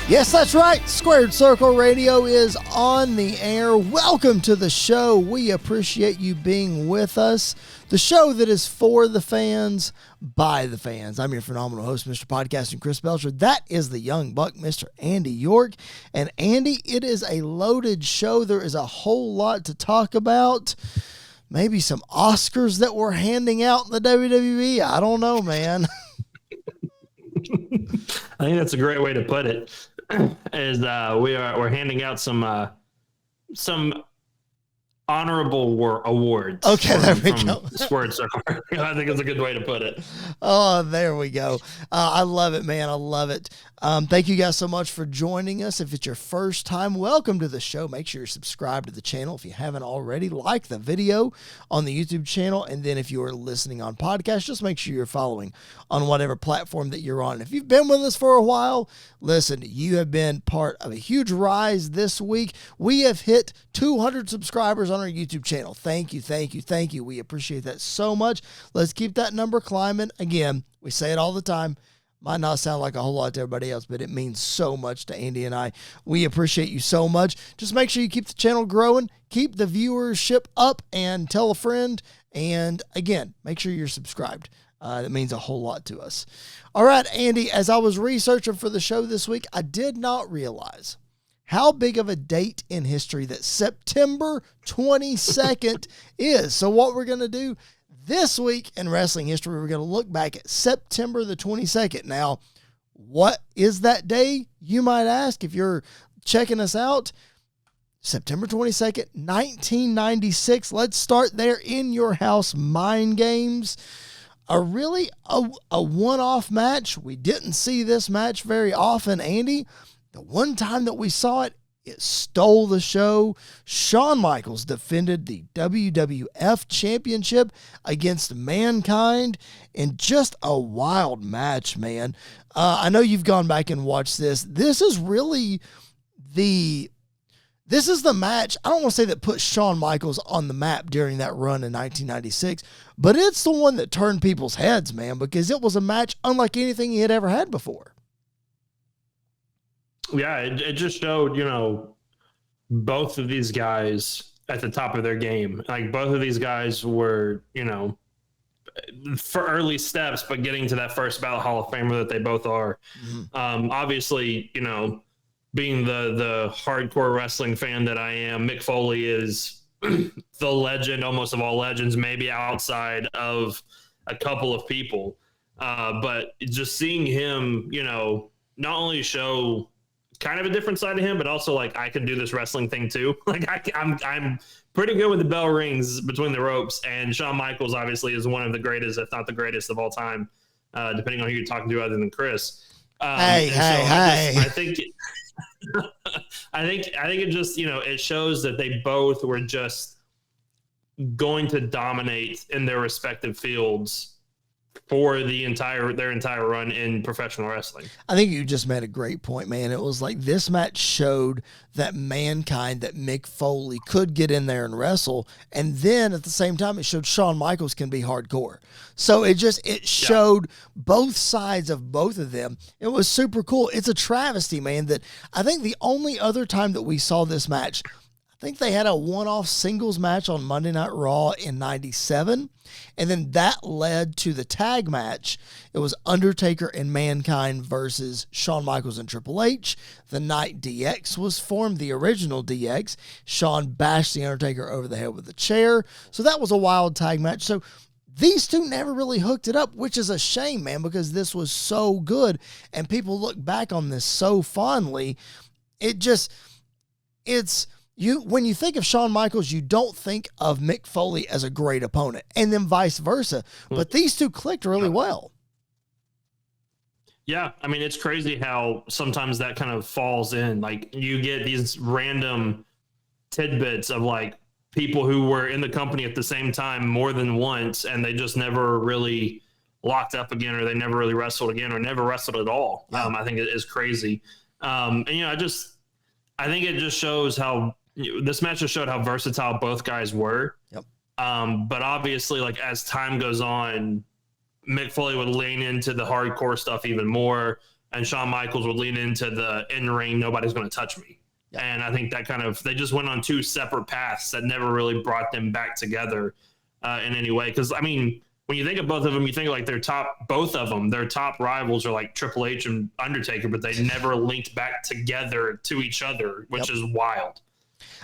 Yes, that's right. Squared Circle Radio is on the air. Welcome to the show. We appreciate you being with us. The show that is for the fans, by the fans. I'm your phenomenal host, Mr. Podcasting Chris Belcher. That is the young buck, Mr. Andy York. And Andy, it is a loaded show. There is a whole lot to talk about. Maybe some Oscars that we're handing out in the WWE. I don't know, man. I think that's a great way to put it. Is we're handing out some honorable awards. Okay, there we go. Squared Circle. I think it's a good way to put it. Oh, there we go. I love it, man. I love it. Thank you guys so much for joining us. If it's your first time, welcome to the show. Make sure you're subscribed to the channel. If you haven't already, like the video on the YouTube channel. And then if you are listening on podcast, just make sure you're following on whatever platform that you're on. If you've been with us for a while, listen, you have been part of a huge rise this week. We have hit 200 subscribers on our YouTube channel. Thank you, thank you, thank you. We appreciate that so much. Let's keep that number climbing. Again, we say it all the time. Might not sound like a whole lot to everybody else, but it means so much to Andy and I. We appreciate you so much. Just make sure you keep the channel growing, keep the viewership up, and tell a friend. And again, make sure you're subscribed. That means a whole lot to us. All right, Andy, as I was researching for the show this week, I did not realize how big of a date in history that September 22nd is. So what we're going to do this week in wrestling history, we're going to look back at September the 22nd. Now, what is that day, you might ask, if you're checking us out? September 22nd, 1996. Let's start there. In Your House Mind Games. A one-off match. We didn't see this match very often, Andy. The one time that we saw it, it stole the show. Shawn Michaels defended the WWF Championship against Mankind in just a wild match, man. I know you've gone back and watched this. This is really the match, I don't want to say that put Shawn Michaels on the map during that run in 1996, but it's the one that turned people's heads, man, because it was a match unlike anything he had ever had before. Yeah, it just showed, both of these guys at the top of their game. Like, both of these guys were, for early steps, but getting to that first ballot Hall of Famer that they both are. Mm-hmm. Obviously, being the hardcore wrestling fan that I am, Mick Foley is the legend, almost of all legends, maybe outside of a couple of people. But just seeing him, not only show kind of a different side of him, but also like, I can do this wrestling thing too. Like I'm pretty good with the bell rings between the ropes, and Shawn Michaels obviously is one of the greatest, if not the greatest of all time, depending on who you're talking to other than Chris. Hey. I think it just, it shows that they both were just going to dominate in their respective fields for their entire run in professional wrestling. I think you just made a great point, man. It was like this match showed that Mankind, that Mick Foley could get in there and wrestle. And then at the same time, it showed Shawn Michaels can be hardcore. So it showed both sides of both of them. It was super cool. It's a travesty, man, that I think the only other time that we saw this match, I think they had a one-off singles match on Monday Night Raw in 97. And then that led to the tag match. It was Undertaker and Mankind versus Shawn Michaels and Triple H. The night DX was formed, the original DX. Shawn bashed the Undertaker over the head with a chair. So that was a wild tag match. So these two never really hooked it up, which is a shame, man, because this was so good. And people look back on this so fondly. When you think of Shawn Michaels, you don't think of Mick Foley as a great opponent, and then vice versa. But these two clicked really well. Yeah, I mean, it's crazy how sometimes that kind of falls in. Like, you get these random tidbits of, like, people who were in the company at the same time more than once, and they just never really locked up again, or they never really wrestled again, or never wrestled at all. Yeah. I think it is crazy. And, I think it just shows how this match just showed how versatile both guys were. Yep. But obviously, like, as time goes on, Mick Foley would lean into the hardcore stuff even more. and Shawn Michaels would lean into the in-ring, nobody's going to touch me. Yeah. And I think that they just went on two separate paths that never really brought them back together in any way. Because, I mean, when you think of both of them, you think like their top rivals are like Triple H and Undertaker, but they never linked back together to each other, which is wild.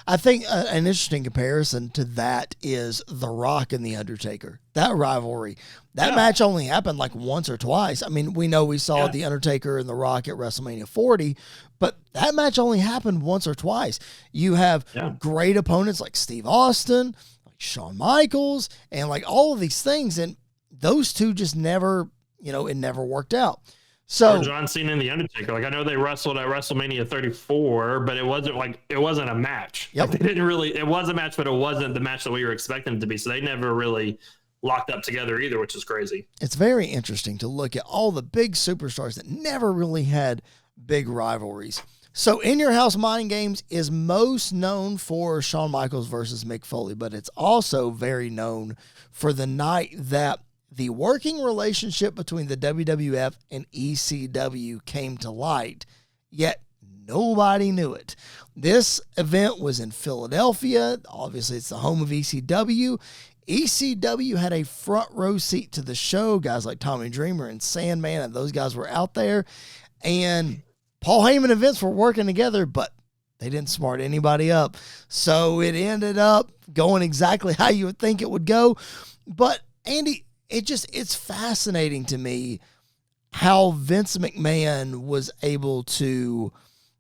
I think an interesting comparison to that is The Rock and The Undertaker. That rivalry, that match only happened like once or twice. I mean, we saw The Undertaker and The Rock at WrestleMania 40, but that match only happened once or twice. You have great opponents like Steve Austin, like Shawn Michaels, and like all of these things, and those two just never, it never worked out. So or John Cena and The Undertaker. Like, I know they wrestled at WrestleMania 34, but it wasn't a match. Yep. Like, it was a match, but it wasn't the match that we were expecting it to be. So they never really locked up together either, which is crazy. It's very interesting to look at all the big superstars that never really had big rivalries. So In Your House Mind Games is most known for Shawn Michaels versus Mick Foley, but it's also very known for the night that the working relationship between the WWF and ECW came to light, yet nobody knew it. This event was in Philadelphia. Obviously, it's the home of ECW. ECW had a front row seat to the show. Guys like Tommy Dreamer and Sandman, and those guys were out there. And Paul Heyman and Vince were working together, but they didn't smart anybody up. So it ended up going exactly how you would think it would go. But, Andy, it's fascinating to me how Vince McMahon was able to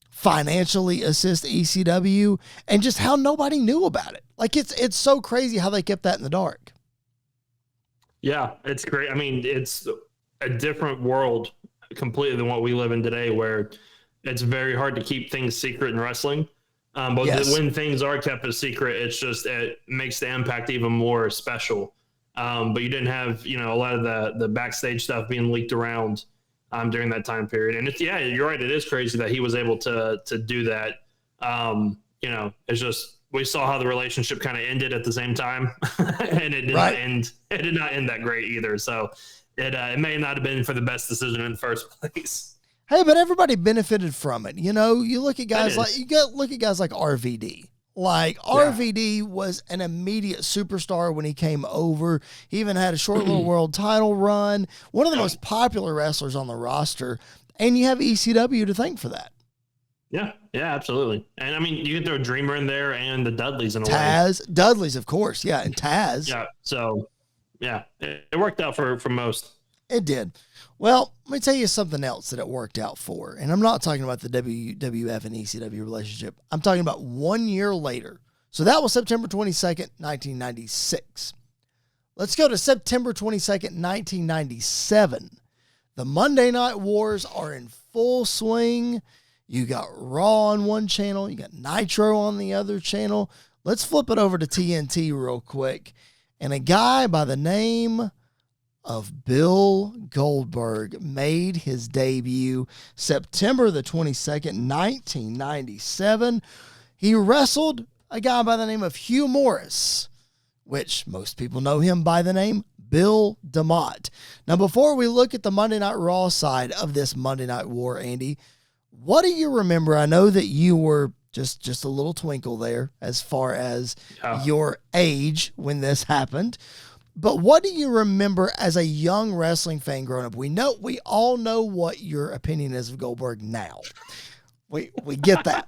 financially assist ECW and just how nobody knew about it. Like, it's so crazy how they kept that in the dark. Yeah, it's great. I mean, it's a different world completely than what we live in today, where it's very hard to keep things secret in wrestling. But when things are kept a secret, it makes the impact even more special. But you didn't have, a lot of the backstage stuff being leaked around during that time period. And you're right. It is crazy that he was able to do that. It's just, we saw how the relationship kind of ended at the same time, and it did not end. It did not end that great either. So it may not have been for the best decision in the first place. Hey, but everybody benefited from it. You look at guys like RVD. Like, RVD was an immediate superstar when he came over. He even had a short little world title run. One of the most popular wrestlers on the roster. And you have ECW to thank for that. Yeah, absolutely. And, I mean, you can throw Dreamer in there and the Dudleys in a way. Taz. Dudleys, of course. Yeah, and Taz. Yeah, so, it worked out for most. It did. Well, let me tell you something else that it worked out for. And I'm not talking about the WWF and ECW relationship. I'm talking about 1 year later. So that was September 22nd, 1996. Let's go to September 22nd, 1997. The Monday Night Wars are in full swing. You got Raw on one channel. You got Nitro on the other channel. Let's flip it over to TNT real quick. And a guy by the name of Bill Goldberg made his debut September the 22nd, 1997. He wrestled a guy by the name of Hugh Morris, which most people know him by the name Bill DeMott. Now, before we look at the Monday Night Raw side of this Monday Night War, Andy, what do you remember? I know that you were just a little twinkle there as far as your age when this happened. But what do you remember as a young wrestling fan growing up? We all know what your opinion is of Goldberg now. We get that.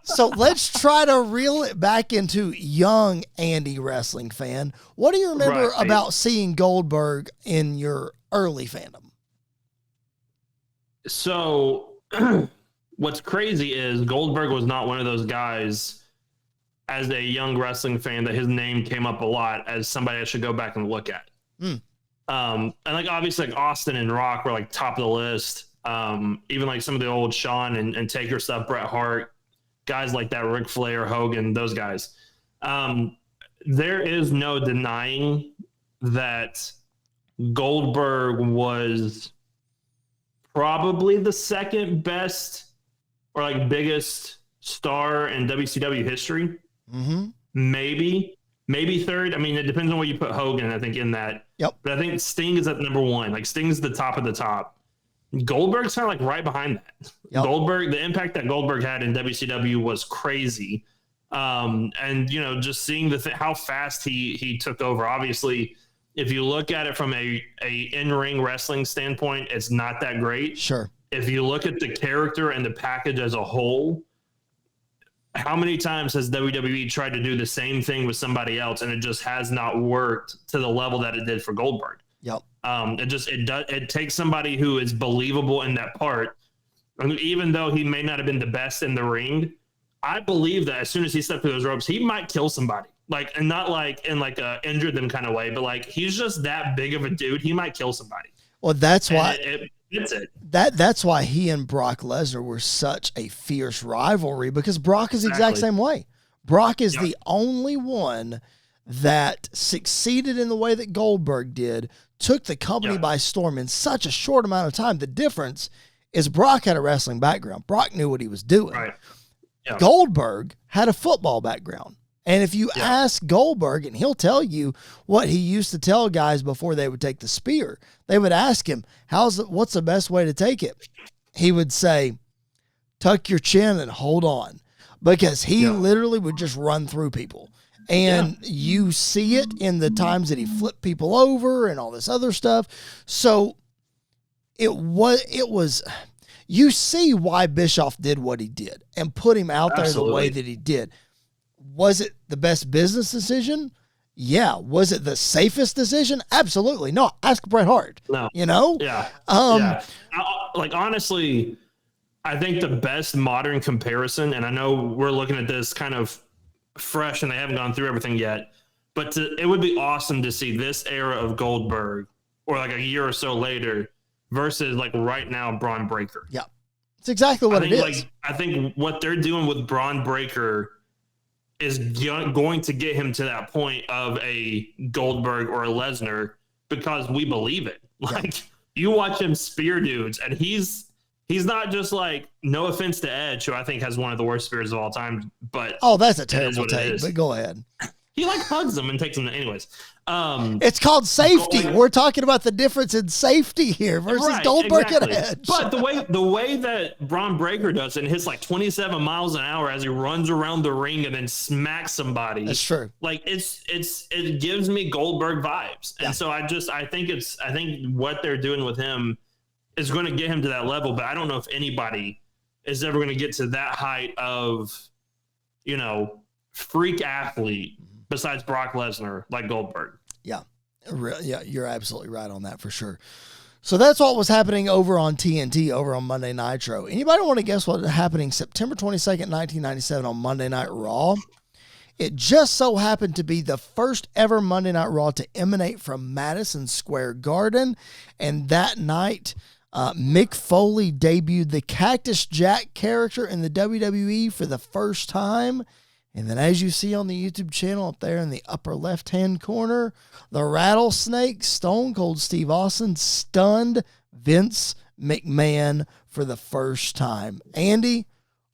So let's try to reel it back into young Andy wrestling fan. What do you remember about seeing Goldberg in your early fandom? So what's crazy is Goldberg was not one of those guys as a young wrestling fan that his name came up a lot as somebody I should go back and look at. And like, obviously, like Austin and Rock were like top of the list. Even like some of the old Shawn and Taker stuff, Bret Hart, guys like that, Ric Flair, Hogan, those guys. There is no denying that Goldberg was probably the second best or like biggest star in WCW history. Mm-hmm. Maybe third. I mean, it depends on where you put Hogan, I think, in that. Yep. But I think Sting is at number one. Like, Sting's the top of the top. Goldberg's kind of like right behind that. Yep. Goldberg, the impact that Goldberg had in WCW was crazy. And just seeing how fast he took over. Obviously, if you look at it from a in-ring wrestling standpoint, it's not that great. Sure. If you look at the character and the package as a whole, how many times has WWE tried to do the same thing with somebody else and it just has not worked to the level that it did for Goldberg? Yep. It takes somebody who is believable in that part. And even though he may not have been the best in the ring, I believe that as soon as he stepped through those ropes, he might kill somebody. Like, and not like in like a injured them kind of way, but like he's just that big of a dude. He might kill somebody. Well, that's why it's that's why he and Brock Lesnar were such a fierce rivalry, because Brock is the exact same way. Brock is the only one that succeeded in the way that Goldberg did, took the company by storm in such a short amount of time. The difference is Brock had a wrestling background. Brock knew what he was doing. Right. Yeah. Goldberg had a football background. And if you ask Goldberg, and he'll tell you what he used to tell guys before they would take the spear, they would ask him, what's the best way to take it? He would say, tuck your chin and hold on, because he literally would just run through people. And you see it in the times that he flipped people over and all this other stuff. So it was, you see why Bischoff did what he did and put him out there the way that he did. Was it the best business decision? Yeah. Was it the safest decision? Absolutely. No, ask Bret Hart. No. Yeah. Like, honestly, I think the best modern comparison, and I know we're looking at this kind of fresh and they haven't gone through everything yet, but it would be awesome to see this era of Goldberg or like a year or so later versus like right now Braun Breaker. Yeah. It's exactly what it is. I think what they're doing with Braun Breaker is going to get him to that point of a Goldberg or a Lesnar, because we believe it. Like, you watch him spear dudes, and he's not just like, no offense to Edge, who I think has one of the worst spears of all time, but that's a terrible take, but go ahead. He like hugs them and takes them anyways. It's called safety. We're talking about the difference in safety here versus Goldberg and Edge. But the way that Braun Breaker does it, and hits like 27 miles an hour as he runs around the ring and then smacks somebody. That's true. Like, it gives me Goldberg vibes. And so I think what they're doing with him is going to get him to that level, but I don't know if anybody is ever going to get to that height of, freak athlete besides Brock Lesnar, like Goldberg. Yeah. Yeah, you're absolutely right on that for sure. So that's what was happening over on TNT, over on Monday Nitro. Anybody want to guess what was happening September 22nd, 1997 on Monday Night Raw? It just so happened to be the first ever Monday Night Raw to emanate from Madison Square Garden. And that night, Mick Foley debuted the Cactus Jack character in the WWE for the first time. And then, as you see on the YouTube channel up there in the upper left-hand corner, the Rattlesnake, Stone Cold Steve Austin, stunned Vince McMahon for the first time. Andy,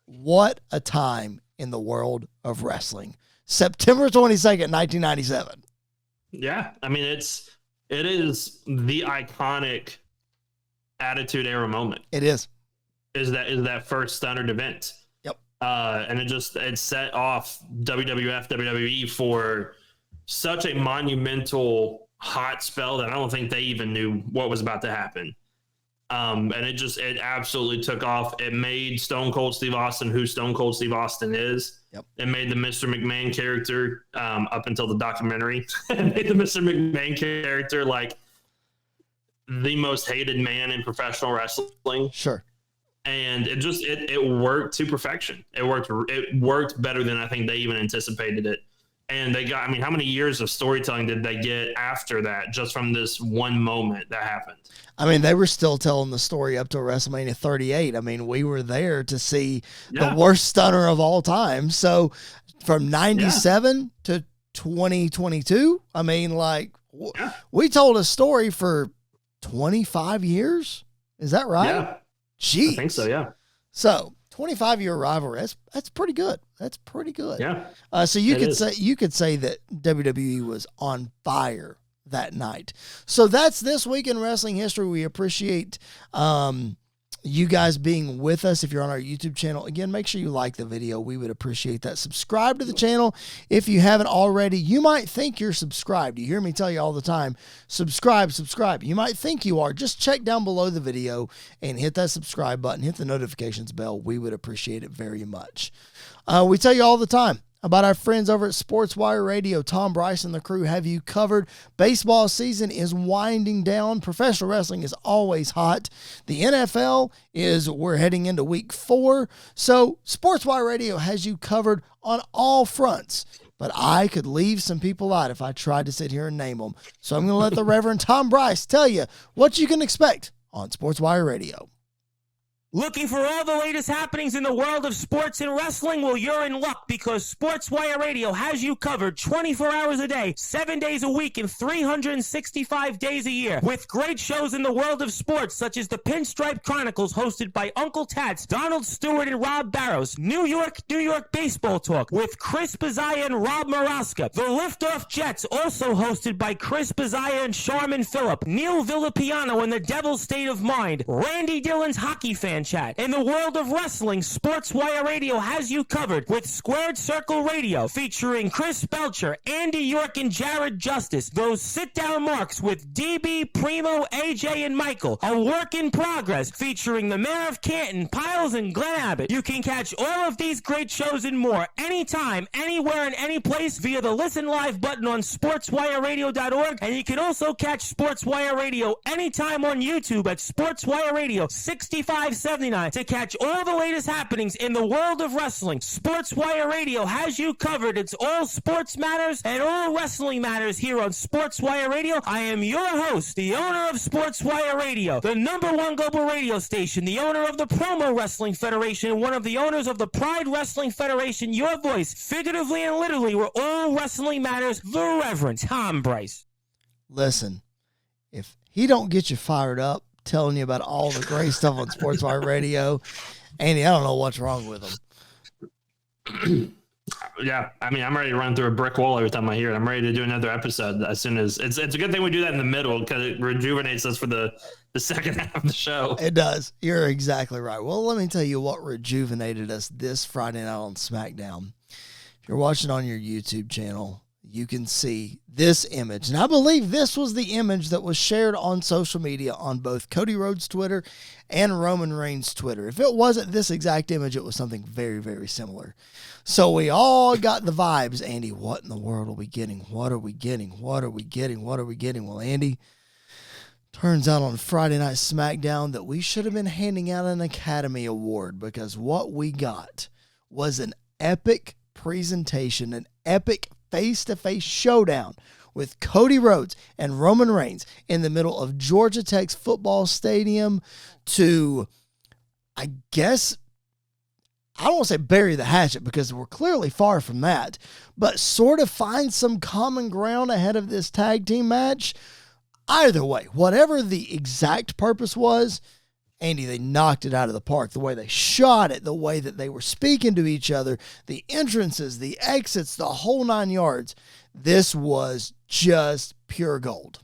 what a time in the world of wrestling. September 22nd, 1997. Yeah, I mean, it is the iconic Attitude Era moment. It is. Is that first Stunned event. And it set off WWF, WWE for such a monumental hot spell that I don't think they even knew what was about to happen. And it absolutely took off. It made Stone Cold Steve Austin who Stone Cold Steve Austin is. Yep. It made the Mr. McMahon character, up until the documentary, it made the Mr. McMahon character like the most hated man in professional wrestling. Sure. And it worked to perfection. It worked better than I think they even anticipated it. And they got, how many years of storytelling did they get after that, just from this one moment that happened? They were still telling the story up to WrestleMania 38. We were there to see the worst stunner of all time. So from 97 to 2022, we told a story for 25 years. Is that right? Yeah. Jeez. I think so, yeah. So 25-year rivalry, that's pretty good. That's pretty good. Yeah. So you could say that WWE was on fire that night. So that's this week in wrestling history. We appreciate you guys being with us. If you're on our YouTube channel, again, make sure you like the video. We would appreciate that. Subscribe to the channel if you haven't already. You might think you're subscribed. You hear me tell you all the time, subscribe. You might think you are. Just check down below the video and hit that subscribe button, hit the notifications bell. We would appreciate it very much. We tell you all the time about our friends over at Sports Wire Radio. Tom, Bryce, and the crew have you covered. Baseball season is winding down. Professional wrestling is always hot. The NFL we're heading into week 4. So Sports Wire Radio has you covered on all fronts. But I could leave some people out if I tried to sit here and name them. So I'm going to let the Reverend Tom Bryce tell you what you can expect on Sports Wire Radio. Looking for all the latest happenings in the world of sports and wrestling? Well, you're in luck because Sports Wire Radio has you covered 24 hours a day, 7 days a week, and 365 days a year. With great shows in the world of sports, such as the Pinstripe Chronicles, hosted by Uncle Tats, Donald Stewart, and Rob Barrows. New York Baseball Talk with Chris Bazaya and Rob Maraska. The Liftoff Jets, also hosted by Chris Bazaya and Sharman Phillip. Neil Villapiano and the Devil's State of Mind. Randy Dillon's Hockey Fan Chat. In the world of wrestling, Sports Wire Radio has you covered with Squared Circle Radio, featuring Chris Belcher, Andy York, and Jared Justice. Those sit-down marks with DB, Primo, AJ, and Michael. A work in progress, featuring the Mayor of Canton, Piles, and Glenn Abbott. You can catch all of these great shows and more anytime, anywhere, and any place via the Listen Live button on sportswireradio.org, and you can also catch Sports Wire Radio anytime on YouTube at Sports Wire Radio 6579 to catch all the latest happenings in the world of wrestling. Sports Wire Radio has you covered. It's all sports matters and all wrestling matters here on Sports Wire Radio. I am your host, the owner of Sports Wire Radio, the #1 global radio station, the owner of the Promo Wrestling Federation, and one of the owners of the Pride Wrestling Federation. Your voice, figuratively and literally, where all wrestling matters, the Reverend Tom Bryce. Listen, if he don't get you fired up telling you about all the great stuff on Sports Wire Radio, Andy, I don't know what's wrong with him. Yeah, I mean, I'm ready to run through a brick wall every time I hear it. I'm ready to do another episode as soon as it's a good thing we do that in the middle because it rejuvenates us for the second half of the show. It does. You're exactly right. Well, let me tell you what rejuvenated us this Friday night on SmackDown. If you're watching on your YouTube channel, you can see this image. And I believe this was the image that was shared on social media on both Cody Rhodes' Twitter and Roman Reigns' Twitter. If it wasn't this exact image, it was something very, very similar. So we all got the vibes. Andy, what in the world are we getting? What are we getting? What are we getting? What are we getting? Well, Andy, turns out on Friday Night SmackDown that we should have been handing out an Academy Award because what we got was an epic presentation, an epic face-to-face showdown with Cody Rhodes and Roman Reigns in the middle of Georgia Tech's football stadium to, I guess, I don't want to say bury the hatchet because we're clearly far from that, but sort of find some common ground ahead of this tag team match. Either way, whatever the exact purpose was, Andy, they knocked it out of the park. The way they shot it, the way that they were speaking to each other, the entrances, the exits, the whole 9 yards. This was just pure gold.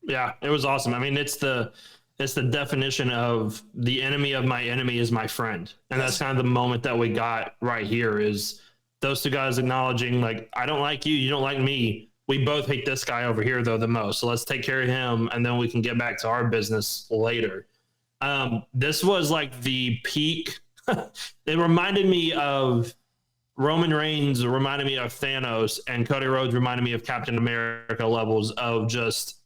Yeah, it was awesome. I mean, it's the definition of the enemy of my enemy is my friend. And that's kind of the moment that we got right here is those two guys acknowledging, like, I don't like you, you don't like me. We both hate this guy over here, though, the most. So let's take care of him, and then we can get back to our business later. This was like the peak. It reminded me of Roman Reigns, reminded me of Thanos, and Cody Rhodes reminded me of Captain America levels of just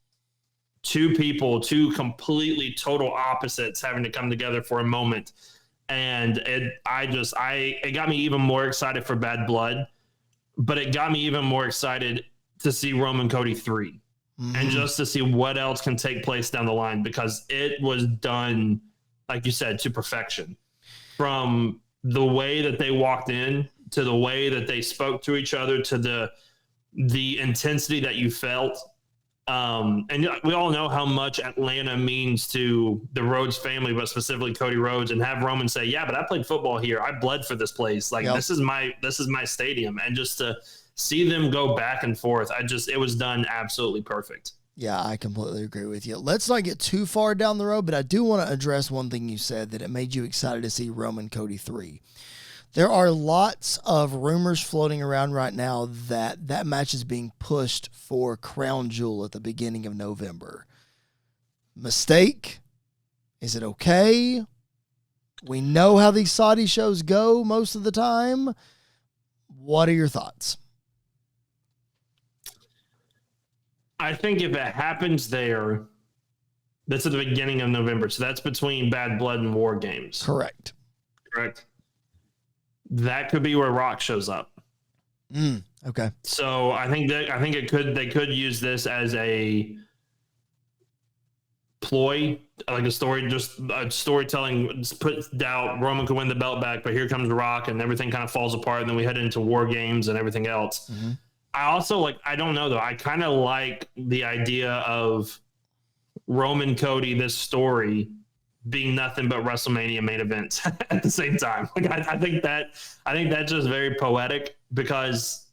two people, two completely total opposites having to come together for a moment. And it got me even more excited for Bad Blood, but it got me even more excited to see Roman Cody 3 and just to see what else can take place down the line because it was done, like you said, to perfection. From the way that they walked in to the way that they spoke to each other to the intensity that you felt. And we all know how much Atlanta means to the Rhodes family, but specifically Cody Rhodes, and have Roman say, yeah, but I played football here. I bled for this place. Like, This is my stadium. And just to see them go back and forth. It was done absolutely perfect. Yeah, I completely agree with you. Let's not get too far down the road, but I do want to address one thing you said, that it made you excited to see Roman Cody 3. There are lots of rumors floating around right now that that match is being pushed for Crown Jewel at the beginning of November. Mistake? Is it okay? We know how these Saudi shows go most of the time. What are your thoughts? I think if it happens there, that's at the beginning of November. So that's between Bad Blood and War Games. Correct. That could be where Rock shows up. Okay. So I think they could use this as a ploy, like a story, just a storytelling, just put doubt. Roman could win the belt back, but here comes Rock, and everything kind of falls apart. And then we head into War Games and everything else. Mm-hmm. I also I don't know though. I kind of like the idea of Roman Cody, this story being nothing but WrestleMania main events at the same time. I think that's just very poetic, because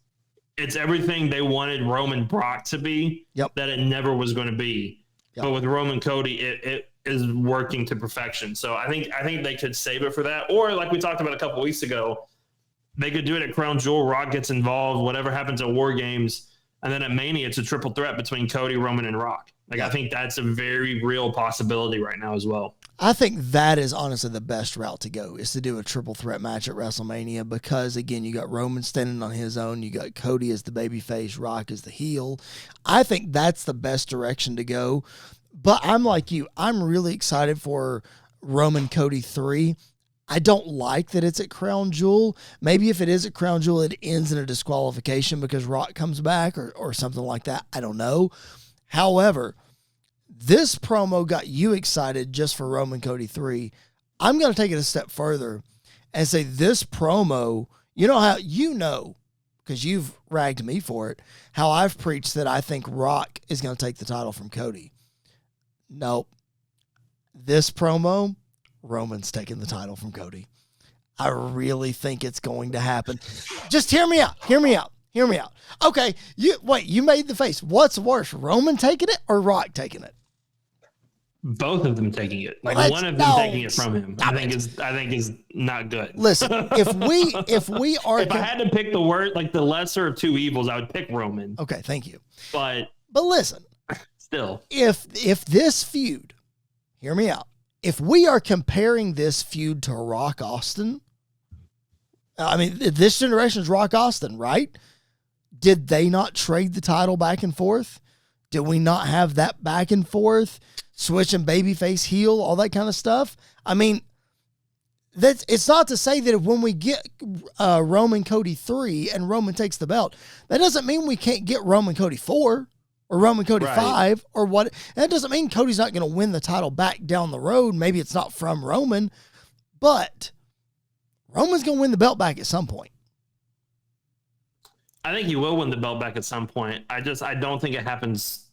it's everything they wanted Roman Brock to be, that it never was going to be. Yep. But with Roman Cody, it is working to perfection. So I think they could save it for that. Or like we talked about a couple weeks ago, they could do it at Crown Jewel. Rock gets involved, whatever happens at War Games. And then at Mania, it's a triple threat between Cody, Roman, and Rock. I think that's a very real possibility right now as well. I think that is honestly the best route to go, is to do a triple threat match at WrestleMania, because, again, you got Roman standing on his own. You got Cody as the babyface, Rock as the heel. I think that's the best direction to go. But I'm like you. I'm really excited for Roman Cody 3. I don't like that it's at Crown Jewel. Maybe if it is at Crown Jewel, it ends in a disqualification because Rock comes back or something like that. I don't know. However, this promo got you excited just for Roman Cody 3. I'm going to take it a step further and say this promo, because you've ragged me for it, how I've preached that I think Rock is going to take the title from Cody. Nope. This promo, Roman's taking the title from Cody. I really think it's going to happen. Just hear me out. Okay, you made the face. What's worse, Roman taking it or Rock taking it? Both of them taking it. One of them taking it from him. I think is not good. Listen, if I had to pick the word, the lesser of two evils, I would pick Roman. Okay, thank you. But listen, still, if this feud, hear me out. If we are comparing this feud to Rock Austin, I mean, this generation's Rock Austin, right? Did they not trade the title back and forth? Did we not have that back and forth? Switching babyface heel, all that kind of stuff. I mean, it's not to say that when we get Roman Cody 3 and Roman takes the belt, that doesn't mean we can't get Roman Cody 4 or Roman Cody 5 or what. That doesn't mean Cody's not going to win the title back down the road. Maybe it's not from Roman, but Roman's going to win the belt back at some point. I think he will win the belt back at some point. I don't think it happens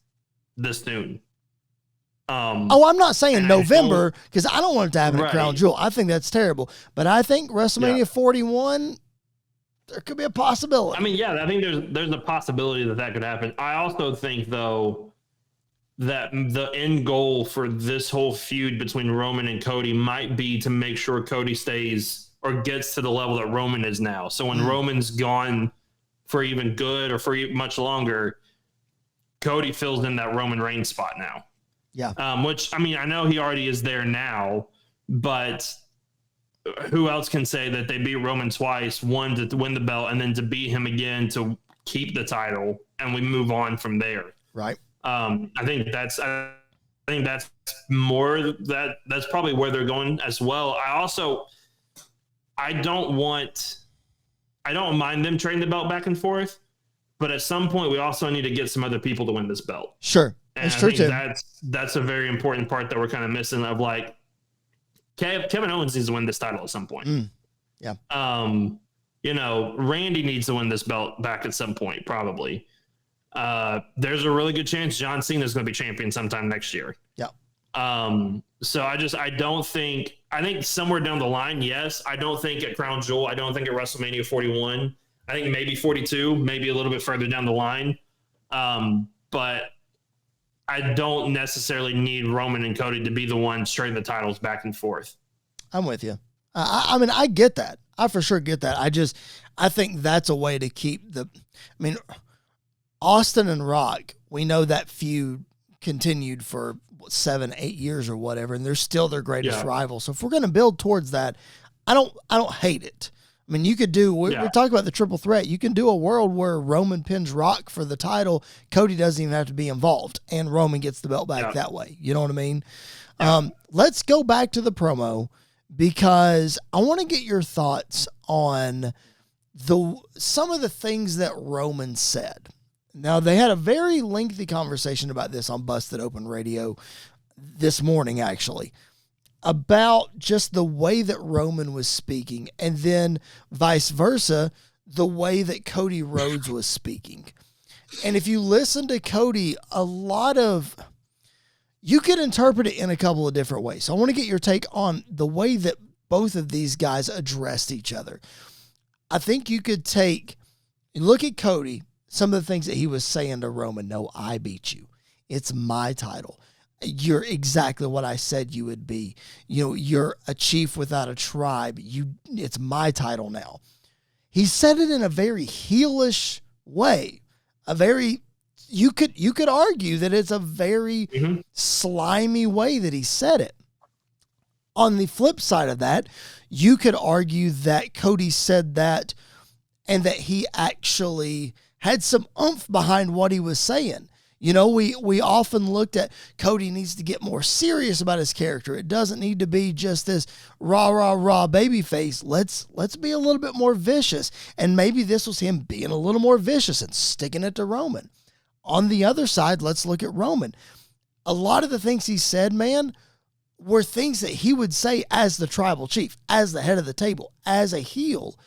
this soon. I'm not saying November, because I don't want it to happen at Crown Jewel. I think that's terrible. But I think WrestleMania 41, there could be a possibility. I mean, I think there's a possibility that could happen. I also think, though, that the end goal for this whole feud between Roman and Cody might be to make sure Cody stays or gets to the level that Roman is now. So when Roman's gone for even good or for much longer, Cody fills in that Roman Reigns spot now. Yeah. Which, I mean, I know he already is there now, but who else can say that they beat Roman twice, one to win the belt and then to beat him again to keep the title, and we move on from there. Right. I think that's more that's probably where they're going as well. I don't mind them trading the belt back and forth, but at some point we also need to get some other people to win this belt. Sure. And that's true too. That's a very important part that we're kind of missing, of Kevin Owens needs to win this title at some point. Yeah. Randy needs to win this belt back at some point, probably. There's a really good chance John Cena is going to be champion sometime next year. Yeah. So I think somewhere down the line, yes. I don't think at Crown Jewel. I don't think at WrestleMania 41. I think maybe 42, maybe a little bit further down the line. But I don't necessarily need Roman and Cody to be the ones trading the titles back and forth. I'm with you. I mean, I get that. I for sure get that. I think that's a way to keep Austin and Rock, we know that feud continued for 7-8 years or whatever, and they're still their greatest rival. So if we're going to build towards that, I don't hate it. I mean, you could do, we're talking about the triple threat. You can do a world where Roman pins Rock for the title. Cody doesn't even have to be involved, and Roman gets the belt back that way. You know what I mean? Let's go back to the promo, because I want to get your thoughts on some of the things that Roman said. Now, they had a very lengthy conversation about this on Busted Open Radio this morning, actually, about just the way that Roman was speaking, and then vice versa, the way that Cody Rhodes was speaking. And if you listen to Cody, you could interpret it in a couple of different ways. So I want to get your take on the way that both of these guys addressed each other. I think you could look at Cody, some of the things that he was saying to Roman. No, I beat you. It's my title. You're exactly what I said you would be. You're a chief without a tribe. It's my title now. He said it in a very heelish way. You could argue that it's a very slimy way that he said it. On the flip side of that, you could argue that Cody said that and that he actually had some oomph behind what he was saying. We often looked at Cody needs to get more serious about his character. It doesn't need to be just this rah baby face. Let's be a little bit more vicious. And maybe this was him being a little more vicious and sticking it to Roman. On the other side, let's look at Roman. A lot of the things he said, man, were things that he would say as the tribal chief, as the head of the table, as a heel.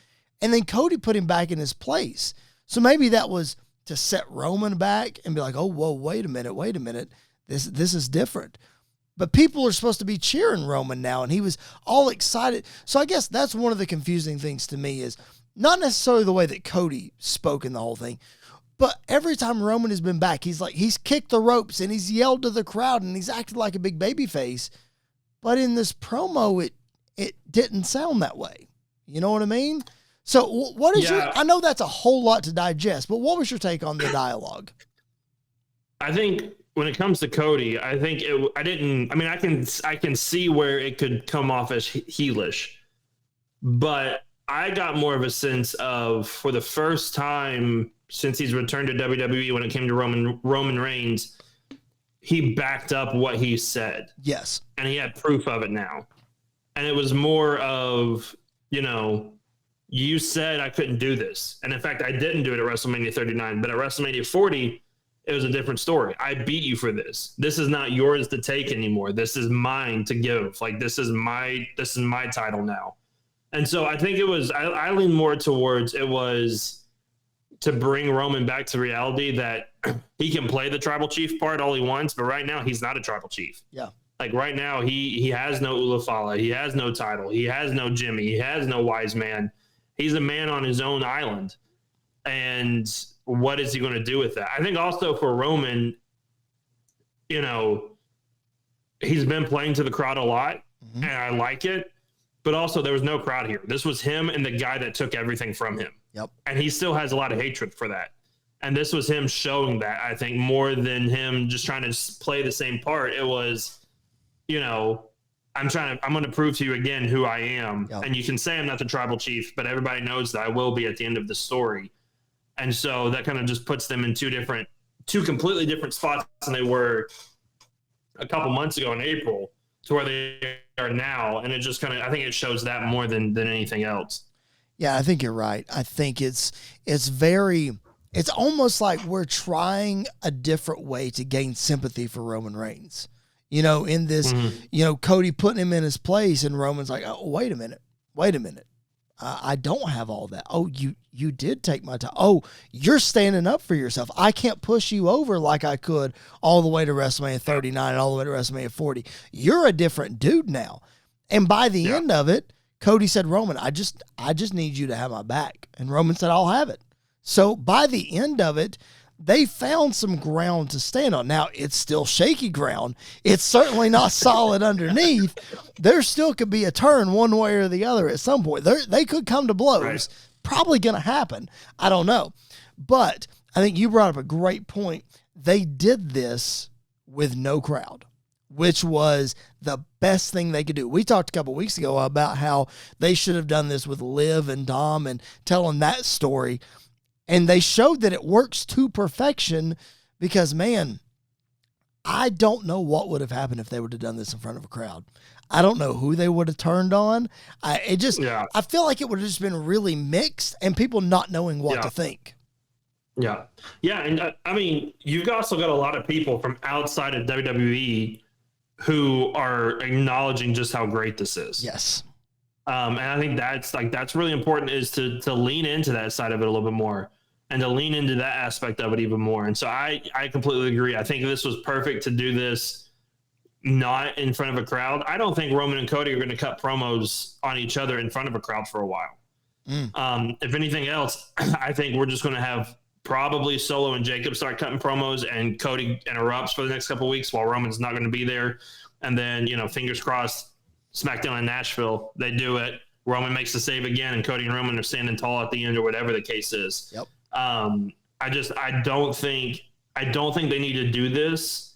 And then Cody put him back in his place. So maybe that was to set Roman back and be like, oh, whoa, wait a minute. This is different. But people are supposed to be cheering Roman now, and he was all excited. So I guess that's one of the confusing things to me, is not necessarily the way that Cody spoke in the whole thing, but every time Roman has been back, he's kicked the ropes and he's yelled to the crowd and he's acted like a big baby face. But in this promo, it didn't sound that way. You know what I mean? So what is I know that's a whole lot to digest, but what was your take on the dialogue? I think when it comes to Cody, I think I can see where it could come off as heelish, but I got more of a sense of, for the first time since he's returned to WWE, when it came to Roman Reigns, he backed up what he said. Yes. And he had proof of it now. And it was more of, you said I couldn't do this. And in fact, I didn't do it at WrestleMania 39, but at WrestleMania 40, it was a different story. I beat you for this. This is not yours to take anymore. This is mine to give. Like, this is my title now. And so I think I lean more towards it was to bring Roman back to reality that he can play the tribal chief part all he wants, but right now he's not a tribal chief. Yeah. Like right now he has no Ulafala. He has no title. He has no Jimmy. He has no wise man. He's a man on his own island. And what is he going to do with that? I think also for Roman, he's been playing to the crowd a lot, and I like it. But also, there was no crowd here. This was him and the guy that took everything from him. Yep. And he still has a lot of hatred for that. And this was him showing that, I think, more than him just trying to play the same part. It was, I'm going to prove to you again who I am. Yep. And you can say I'm not the tribal chief, but everybody knows that I will be at the end of the story. And so that kind of just puts them in two completely different spots than they were a couple months ago in April to where they are now. And it just I think it shows that more than anything else. Yeah, I think you're right. I think it's almost like we're trying a different way to gain sympathy for Roman Reigns. In this, Cody putting him in his place, and Roman's like, oh, wait a minute. I don't have all that. Oh, you did take my time. Oh, you're standing up for yourself. I can't push you over like I could all the way to WrestleMania 39 and all the way to WrestleMania 40. You're a different dude now. And by the end of it, Cody said, Roman, I just need you to have my back. And Roman said, I'll have it. So by the end of it, they found some ground to stand on. Now, it's still shaky ground. It's certainly not solid underneath. There still could be a turn one way or the other at some point. They could come to blows. Right. Probably going to happen. I don't know. But I think you brought up a great point. They did this with no crowd, which was the best thing they could do. We talked a couple weeks ago about how they should have done this with Liv and Dom and telling that story. And they showed that it works to perfection because, man, I don't know what would have happened if they would have done this in front of a crowd. I don't know who they would have turned on. I feel like it would have just been really mixed and people not knowing what to think. Yeah. Yeah. And I mean, you've also got a lot of people from outside of WWE who are acknowledging just how great this is. Yes. And I think that's really important, is to lean into that side of it a little bit more and to lean into that aspect of it even more. And so I completely agree. I think this was perfect to do this not in front of a crowd. I don't think Roman and Cody are going to cut promos on each other in front of a crowd for a while. If anything else, I think we're just going to have probably Solo and Jacob start cutting promos and Cody interrupts for the next couple of weeks while Roman's not going to be there. And then, fingers crossed, SmackDown in Nashville, they do it. Roman makes the save again, and Cody and Roman are standing tall at the end, or whatever the case is. Yep. I don't think they need to do this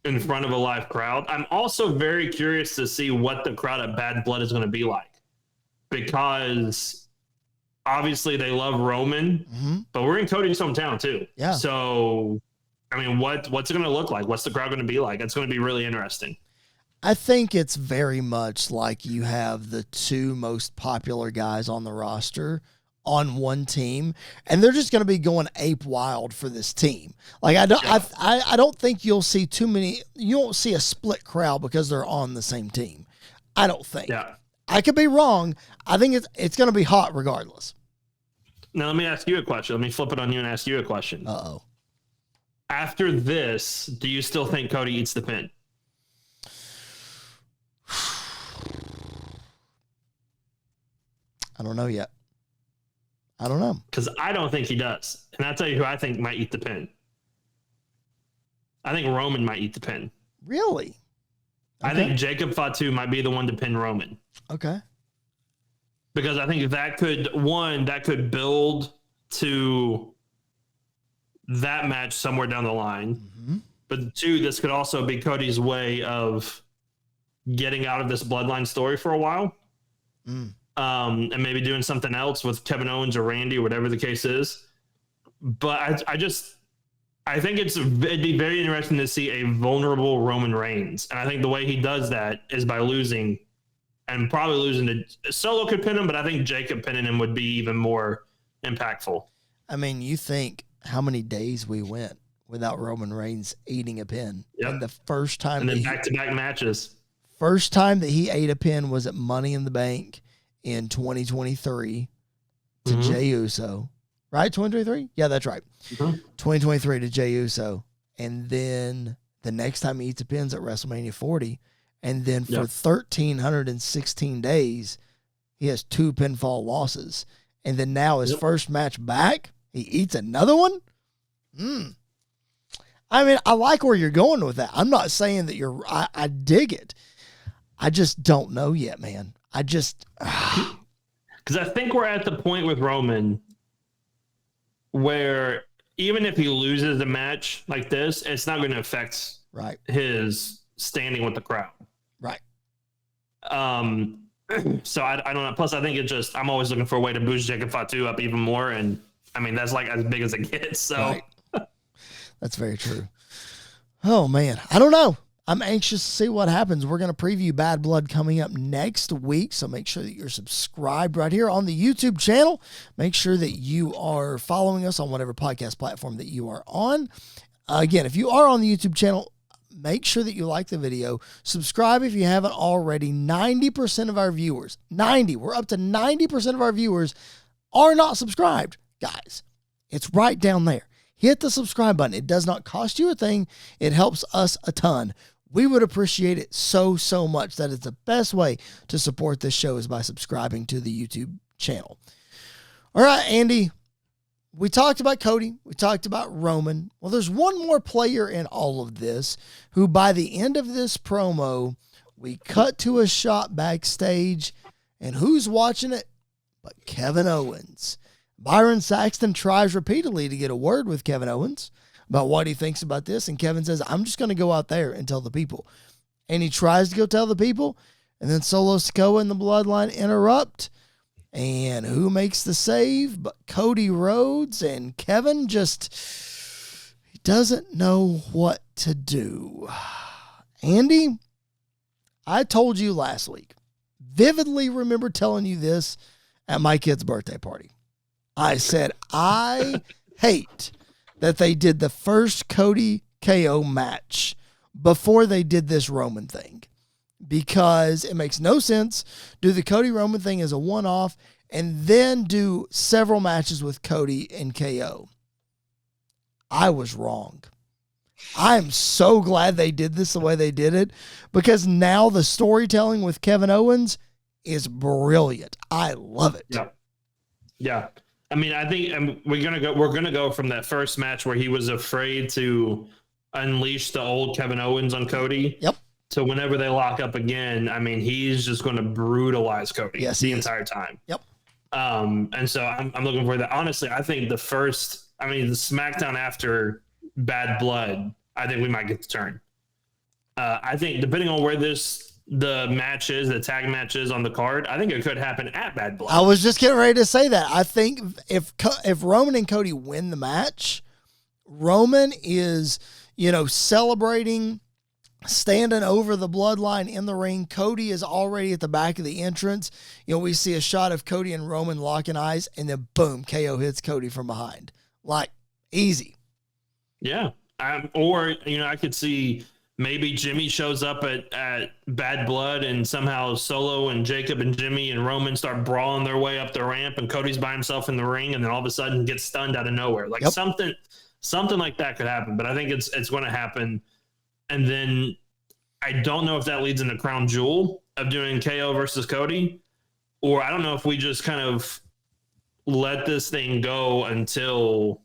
in front of a live crowd. I'm also very curious to see what the crowd at Bad Blood is going to be like, because obviously they love Roman, but we're in Cody's hometown too. Yeah. So, I mean, what's it going to look like? What's the crowd going to be like? It's going to be really interesting. I think it's very much like you have the two most popular guys on the roster on one team, and they're just going to be going ape wild for this team. Like I don't think you'll see too many. You won't see a split crowd because they're on the same team. I don't think. Yeah. I could be wrong. I think it's going to be hot regardless. Now let me ask you a question. Let me flip it on you and ask you a question. Uh-oh. After this, do you still think Cody eats the pin? I don't know yet. I don't know. Because I don't think he does. And I'll tell you who I think might eat the pin. I think Roman might eat the pin. Really? Okay. I think Jacob Fatu might be the one to pin Roman. Okay. Because I think that could build to that match somewhere down the line. Mm-hmm. But two, this could also be Cody's way of getting out of this bloodline story for a while. And maybe doing something else with Kevin Owens or Randy or whatever the case is. But I think it'd be very interesting to see a vulnerable Roman Reigns. And I think the way he does that is by losing, and probably losing to Solo could pin him, but I think Jacob pinning him would be even more impactful. I mean, you think how many days we went without Roman Reigns eating a pin. Yep. And the first time, and then back-to-back matches. First time that he ate a pin was at Money in the Bank in 2023 to Jey Uso. Right? 2023? Yeah, that's right. 2023 to Jey Uso. And then the next time he eats a pin's at WrestleMania 40. And then for 1,316 days, he has 2 pinfall losses. And then now his first match back, he eats another one? I mean, I like where you're going with that. I'm not saying that I dig it. I just don't know yet, man. Because I think we're at the point with Roman where even if he loses a match like this, it's not going to affect his standing with the crowd. Right. So I don't know. Plus, I think I'm always looking for a way to boost Jacob Fatu up even more. And I mean, that's like as big as it gets. So that's very true. Oh, man. I don't know. I'm anxious to see what happens. We're going to preview Bad Blood coming up next week, so make sure that you're subscribed right here on the YouTube channel. Make sure that you are following us on whatever podcast platform that you are on. Again, if you are on the YouTube channel, make sure that you like the video. Subscribe if you haven't already. 90% of our viewers, we're up to 90% of our viewers are not subscribed. Guys, it's right down there. Hit the subscribe button. It does not cost you a thing. It helps us a ton. we would appreciate it so, so much. That is the best way to support this show is by subscribing to the YouTube channel. All right, Andy, we talked about Cody. We talked about Roman. Well, there's one more player in all of this who by the end of this promo, we cut to a shot backstage, and who's watching it but Kevin Owens. Byron Saxton tries repeatedly to get a word with Kevin Owens about what he thinks about this, and Kevin says, I'm just going to go out there and tell the people. And he tries to go tell the people, and then Solo Sikoa and the Bloodline interrupt. And who makes the save but Cody Rhodes, and Kevin just he doesn't know what to do. Andy, I told you last week, vividly remember telling you this at my kid's birthday party. I said, I hate that they did the first Cody KO match before they did this Roman thing, because it makes no sense. Do the Cody Roman thing as a one-off and then do several matches with Cody and KO. I was wrong. I'm so glad they did this the way they did it, because now the storytelling with Kevin Owens is brilliant. I love it. Yeah. Yeah. I mean, I think we're gonna go from that first match where he was afraid to unleash the old Kevin Owens on Cody. Yep. So whenever they lock up again, I mean, he's just going to brutalize Cody the entire time. Yep. And so I'm looking for that. Honestly, I think the SmackDown after Bad Blood, I think we might get the turn. I think depending on where the match is, the tag match is on the card, I think it could happen at Bad Blood. I was just getting ready to say that. I think if Roman and Cody win the match, Roman is, celebrating, standing over the Bloodline in the ring. Cody is already at the back of the entrance. We see a shot of Cody and Roman locking eyes, and then boom, KO hits Cody from behind. Like, easy. Yeah. I could see maybe Jimmy shows up at Bad Blood, and somehow Solo and Jacob and Jimmy and Roman start brawling their way up the ramp, and Cody's by himself in the ring, and then all of a sudden gets stunned out of nowhere. Like something like that could happen, but I think it's going to happen. And then I don't know if that leads into Crown Jewel of doing KO versus Cody, or I don't know if we just kind of let this thing go until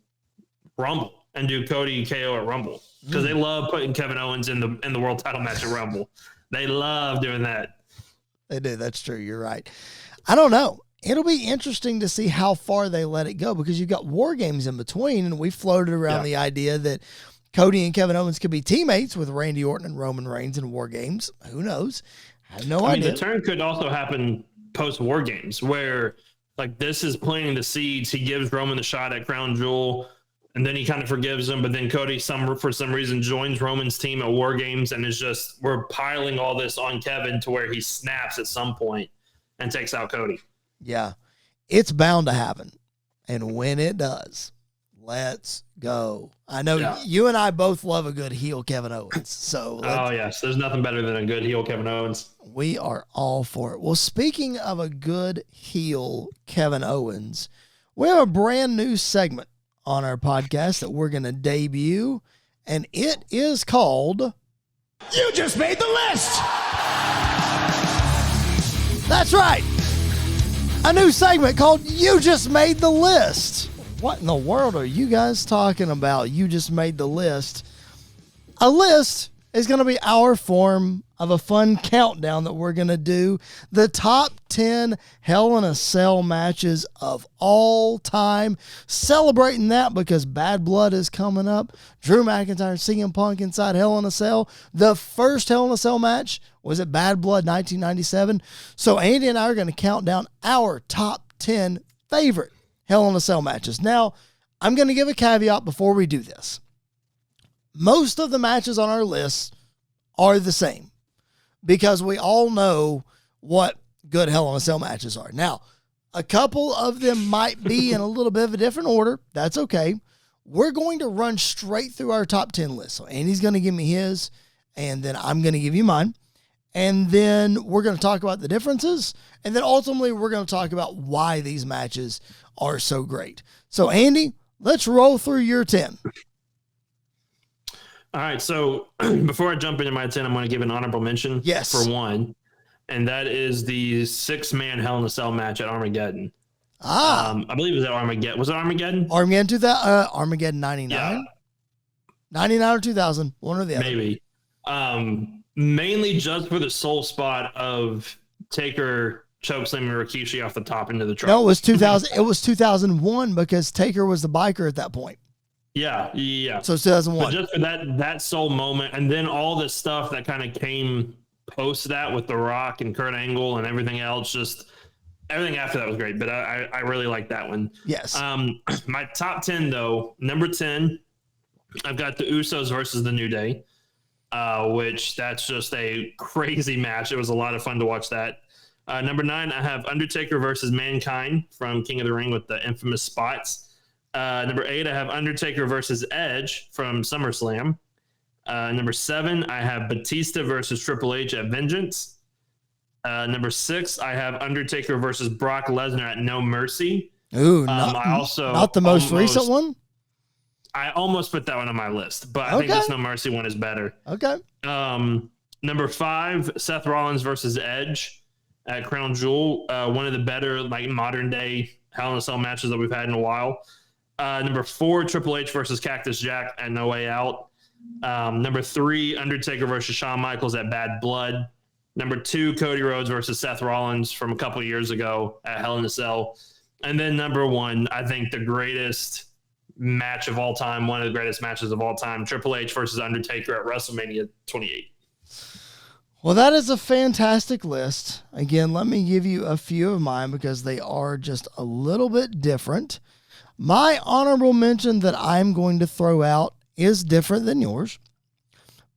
Rumble and do Cody KO at Rumble, because they love putting Kevin Owens in the world title match at Rumble. They love doing that. They do. That's true. You're right. I don't know. It'll be interesting to see how far they let it go, because you've got War Games in between, and we floated around the idea that Cody and Kevin Owens could be teammates with Randy Orton and Roman Reigns in War Games. Who knows? I have no idea. The turn could also happen post War Games, where like this is planting the seeds. He gives Roman the shot at Crown Jewel, and then he kind of forgives him. But then Cody, for some reason, joins Roman's team at War Games, and we're piling all this on Kevin to where he snaps at some point and takes out Cody. Yeah, it's bound to happen. And when it does, let's go. I know you and I both love a good heel Kevin Owens. So yes, there's nothing better than a good heel Kevin Owens. We are all for it. Well, speaking of a good heel Kevin Owens, we have a brand new segment on our podcast that we're going to debut, and it is called You Just Made the List. That's right. A new segment called You Just Made the List. What in the world are you guys talking about? You just made the list. A list is going to be our form of a fun countdown that we're going to do. The top 10 Hell in a Cell matches of all time. Celebrating that because Bad Blood is coming up. Drew McIntyre, CM Punk inside Hell in a Cell. The first Hell in a Cell match was at Bad Blood 1997. So Andy and I are going to count down our top 10 favorite Hell in a Cell matches. Now, I'm going to give a caveat before we do this. Most of the matches on our list are the same, because we all know what good Hell in a Cell matches are. Now, a couple of them might be in a little bit of a different order. That's okay. We're going to run straight through our top 10 list. So Andy's going to give me his, and then I'm going to give you mine. And then we're going to talk about the differences. And then ultimately, we're going to talk about why these matches are so great. So, Andy, let's roll through your 10. All right. So before I jump into my 10, I'm going to give an honorable mention Yes. for one, and that is the 6-man Hell in a Cell match at Armageddon. I believe it was at Armageddon. Was it Armageddon? Armageddon 99? Yeah. 99 or 2000, one or the other. Maybe. Mainly just for the sole spot of Taker chokeslamming Rikishi off the top into the truck. No, it was 2000. It was 2001 because Taker was the biker at that point. Yeah. So it's 2001. But just for that sole moment, and then all the stuff that kind of came post that with The Rock and Kurt Angle and everything else, just everything after that was great. But I really like that one. Yes. My top 10 though, number 10, I've got the Usos versus the New Day, which that's just a crazy match. It was a lot of fun to watch that. Number 9, I have Undertaker versus Mankind from King of the Ring with the infamous spots. Number 8, I have Undertaker versus Edge from SummerSlam. Number 7, I have Batista versus Triple H at Vengeance. Number 6, I have Undertaker versus Brock Lesnar at No Mercy. Ooh, not the most recent one? I almost put that one on my list, but I think this No Mercy one is better. Okay. Number 5, Seth Rollins versus Edge at Crown Jewel. One of the better modern day Hell in a Cell matches that we've had in a while. Number 4, Triple H versus Cactus Jack at No Way Out. Number 3, Undertaker versus Shawn Michaels at Bad Blood. Number 2, Cody Rhodes versus Seth Rollins from a couple of years ago at Hell in a Cell. And then number 1, I think the greatest match of all time, one of the greatest matches of all time, Triple H versus Undertaker at WrestleMania 28. Well, that is a fantastic list. Again, let me give you a few of mine because they are just a little bit different. My honorable mention that I'm going to throw out is different than yours,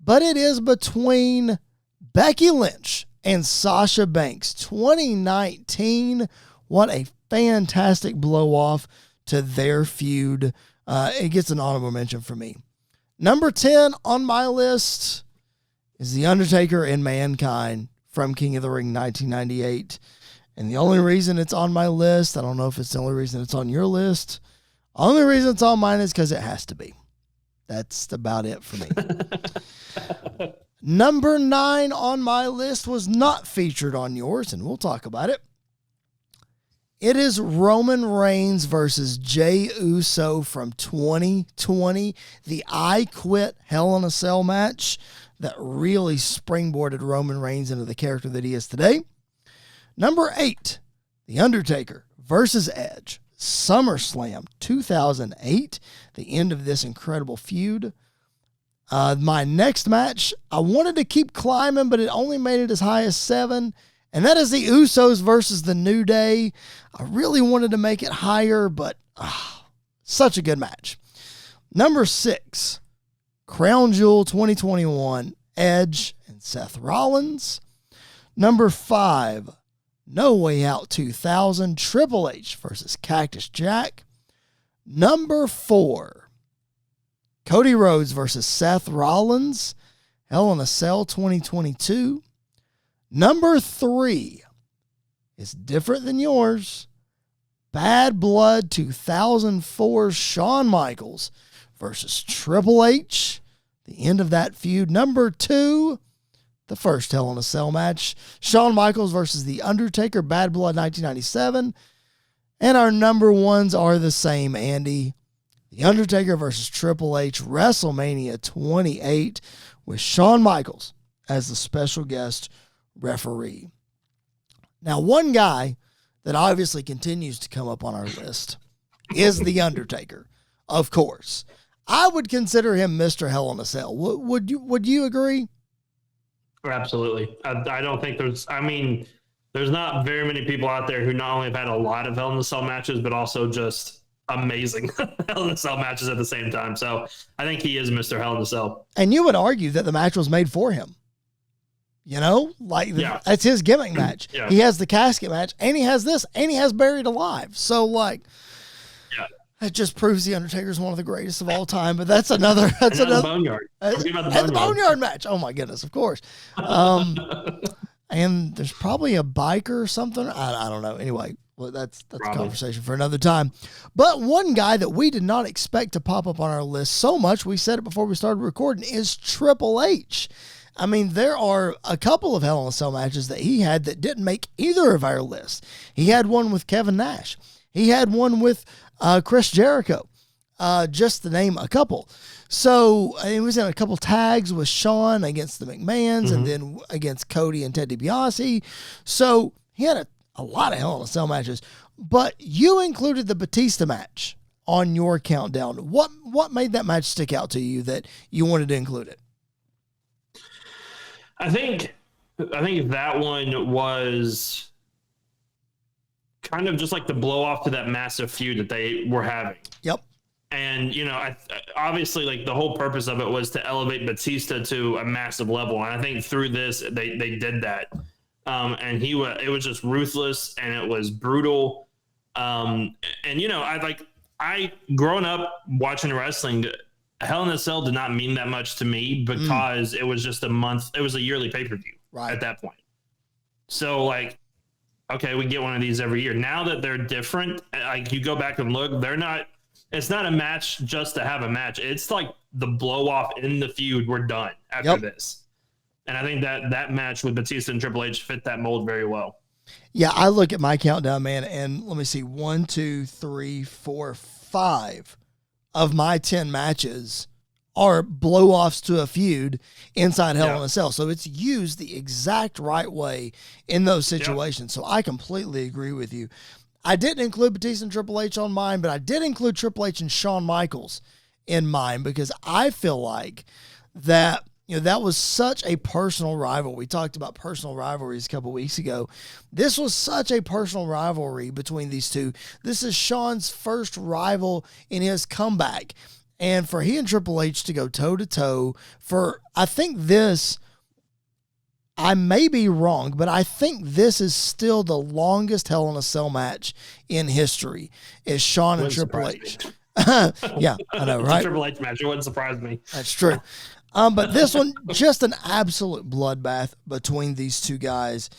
but it is between Becky Lynch and Sasha Banks. 2019, what a fantastic blow-off to their feud. It gets an honorable mention for me. Number 10 on my list is The Undertaker and Mankind from King of the Ring 1998. And the only reason it's on my list, I don't know if it's the only reason it's on your list, only reason it's on mine is because it has to be. That's about it for me. Number 9 on my list was not featured on yours, and we'll talk about it. It is Roman Reigns versus Jey Uso from 2020, the I Quit Hell in a Cell match that really springboarded Roman Reigns into the character that he is today. Number 8, The Undertaker versus Edge, SummerSlam 2008, the end of this incredible feud. My next match, I wanted to keep climbing, but it only made it as high as 7, and that is the Usos versus the New Day. I really wanted to make it higher, but such a good match. Number 6, Crown Jewel 2021, Edge and Seth Rollins. Number 5, No Way Out 2000, Triple H versus Cactus Jack. Number 4, Cody Rhodes versus Seth Rollins, Hell in a Cell 2022. Number 3 is different than yours. Bad Blood 2004, Shawn Michaels versus Triple H, the end of that feud. Number 2, the first Hell in a Cell match, Shawn Michaels versus The Undertaker, Bad Blood 1997. And our number 1s are the same, Andy. The Undertaker versus Triple H, WrestleMania 28, with Shawn Michaels as the special guest referee. Now, one guy that obviously continues to come up on our list is The Undertaker, of course. I would consider him Mr. Hell in a Cell. Would you agree? Absolutely. I don't think there's not very many people out there who not only have had a lot of Hell in a Cell matches, but also just amazing Hell in a Cell matches at the same time. So I think he is Mr. Hell in a Cell. And you would argue that the match was made for him. You know, that's his gimmick match. Yeah. He has the casket match, and he has this, and he has Buried Alive. So, it just proves The Undertaker is one of the greatest of all time. But that's another. That's another Boneyard. The Boneyard match. Oh my goodness, of course. And there's probably a biker or something. I don't know. Anyway, Well, that's a Probably. conversation for another time. But one guy that we did not expect to pop up on our list so much, we said it before we started recording, is Triple H. I mean, there are a couple of Hell in a Cell matches that he had that didn't make either of our lists. He had one with Kevin Nash. He had one with Chris Jericho, just to name a couple. So he was in a couple tags with Shawn against the McMahons and then against Cody and Ted DiBiase. So he had a lot of Hell in a Cell matches. But you included the Batista match on your countdown. What made that match stick out to you that you wanted to include it? I think that one was kind of just like the blow off to that massive feud that they were having. Yep. And, obviously, like, the whole purpose of it was to elevate Batista to a massive level. And I think through this, they did that. And it was just ruthless and it was brutal. And, I growing up watching wrestling, Hell in a Cell did not mean that much to me because it was just it was a yearly pay-per-view at that point. So, like, okay, we get one of these every year. Now that they're different, like, you go back and look, it's not a match just to have a match. It's like the blow off in the feud. We're done after this. And I think that match with Batista and Triple H fit that mold very well. Yeah, I look at my countdown, man, and let me see, 1, 2, 3, 4, 5 of my 10 matches are blow-offs to a feud inside Hell in a Cell. So it's used the exact right way in those situations. So I completely agree with you. I didn't include Batista and Triple H on mine, but I did include Triple H and Shawn Michaels in mine because I feel like that, that was such a personal rivalry. We talked about personal rivalries a couple weeks ago. This was such a personal rivalry between these two. This is Shawn's first rival in his comeback. And for he and Triple H to go toe-to-toe I think this, I may be wrong, but I think this is still the longest Hell in a Cell match in history is Shawn and Triple H. Yeah, I know, right? Triple H match. It wouldn't surprise me. That's true. But this one, just an absolute bloodbath between these two guys.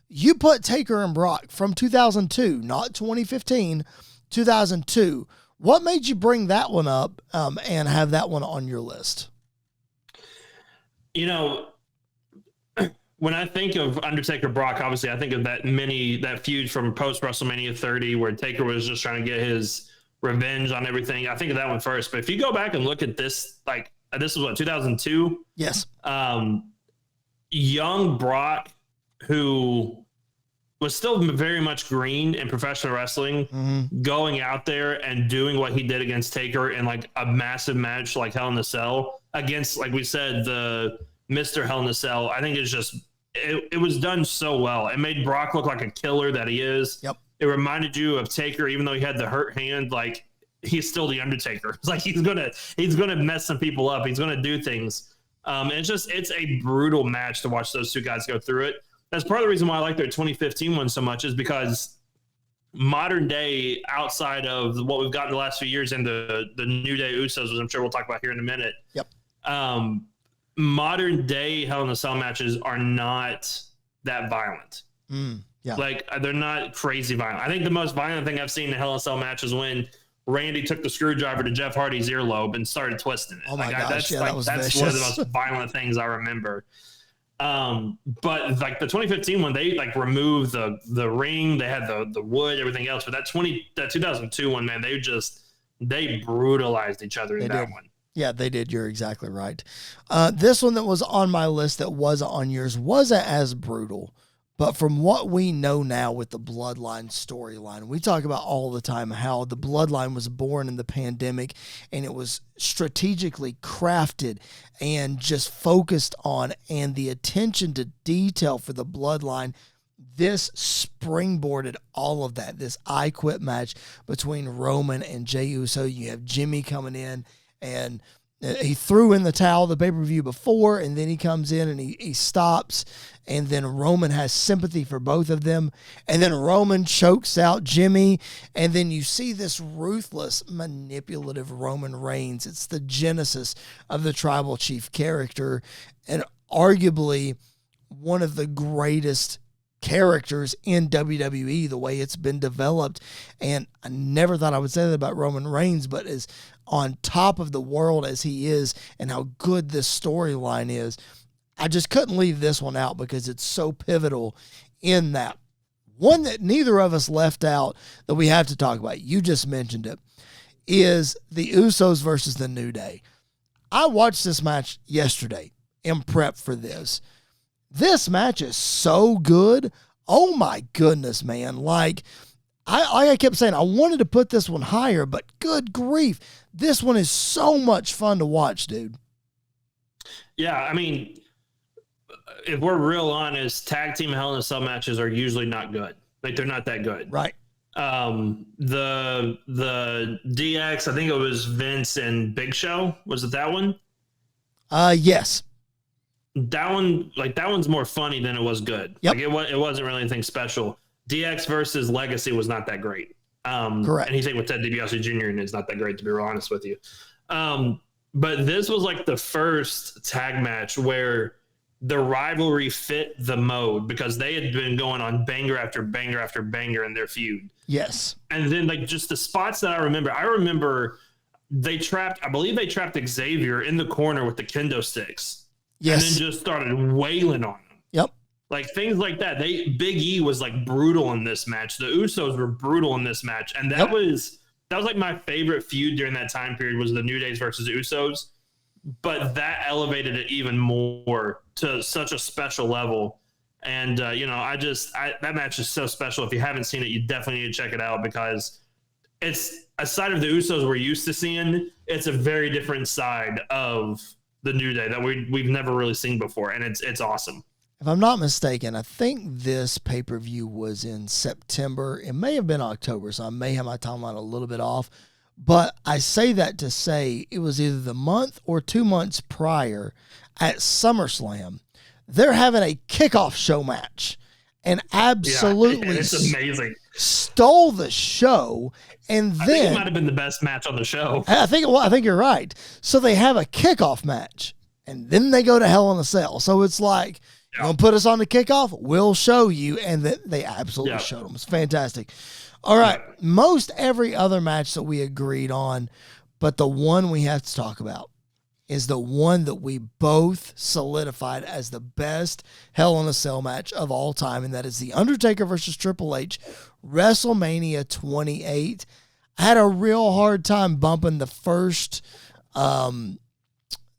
You put Taker and Brock from 2002, not 2015, 2002. What made you bring that one up and have that one on your list? When I think of Undertaker Brock, obviously I think of that feud from post WrestleMania 30 where Taker was just trying to get his revenge on everything. I think of that one first. But if you go back and look at this, like, this was 2002? Yes. Young Brock, who was still very much green in professional wrestling, going out there and doing what he did against Taker in like a massive match like Hell in a Cell against, like we said, the Mr. Hell in a Cell. I think it's just, it was done so well. It made Brock look like a killer that he is. Yep. It reminded you of Taker, even though he had the hurt hand, like, he's still the Undertaker. It's like he's gonna mess some people up. He's gonna do things. It's a brutal match to watch those two guys go through it. That's part of the reason why I like their 2015 one so much is because modern day, outside of what we've gotten the last few years in the New Day Usos, which I'm sure we'll talk about here in a minute. Yep. Modern day Hell in a Cell matches are not that violent. Yeah. Like, they're not crazy violent. I think the most violent thing I've seen in a Hell in a Cell match is when Randy took the screwdriver to Jeff Hardy's earlobe and started twisting it. Oh my gosh, that's vicious. one of the most violent things I remember. But like the 2015 one, they like removed the ring, they had the wood, everything else. But that 2002 one, man, they brutalized each other in that one. Yeah, they did. You're exactly right. This one that was on my list that wasn't on yours wasn't as brutal. But from what we know now with the Bloodline storyline, we talk about all the time how the Bloodline was born in the pandemic and it was strategically crafted and just focused on, and the attention to detail for the Bloodline, this springboarded all of that. This I Quit match between Roman and Jey Uso. You have Jimmy coming in and he threw in the towel the pay-per-view before, and then he comes in and he stops, and then Roman has sympathy for both of them, and then Roman chokes out Jimmy, and then you see this ruthless, manipulative Roman Reigns. It's the genesis of the Tribal Chief character, and arguably one of the greatest characters in WWE, the way it's been developed. And I never thought I would say that about Roman Reigns, but as on top of the world as he is and how good this storyline is, I just couldn't leave this one out because it's so pivotal in that. One that neither of us left out that we have to talk about, you just mentioned it, is the Usos versus the New Day. I watched this match yesterday in prep for this. This match is so good. Oh my goodness, man. Like I kept saying, I wanted to put this one higher, but good grief. This one is so much fun to watch, dude. Yeah, I mean, if we're real honest, tag team Hell in a Cell matches are usually not good. Like, they're not that good. Right. The DX, I think it was Vince and Big Show. Was it that one? Yes. That one's more funny than it was good. Yep. Like it wasn't really anything special. DX versus Legacy was not that great. Correct. Anything with Ted DiBiase Jr. in it is not that great, to be real honest with you. But this was like the first tag match where the rivalry fit the mode, because they had been going on banger after banger after banger in their feud. Yes. And then like just the spots that I remember I believe they trapped Xavier in the corner with the kendo sticks. Yes. And then just started wailing on him. Yep. Like things like that. Big E was like brutal in this match. The Usos were brutal in this match. And that was like my favorite feud during that time period, was the New Days versus the Usos. But that elevated it even more to such a special level. And, that match is so special. If you haven't seen it, you definitely need to check it out, because it's a side of the Usos we're used to seeing. It's a very different side of the New Day that we've never really seen before. And it's awesome. If I'm not mistaken, I think this pay-per-view was in September. It may have been October, so I may have my timeline a little bit off. But I say that to say it was either the month or 2 months prior at SummerSlam. They're having a kickoff show match and absolutely it's amazing. Stole the show. And then I think it might have been the best match on the show. I think you're right. So they have a kickoff match and then they go to Hell in a Cell. So it's like, you want to put us on the kickoff? We'll show you. And they absolutely showed them. It's fantastic. All right. Most every other match that we agreed on, but the one we have to talk about is the one that we both solidified as the best Hell in a Cell match of all time, and that is The Undertaker versus Triple H, WrestleMania 28. I had a real hard time bumping the first Hell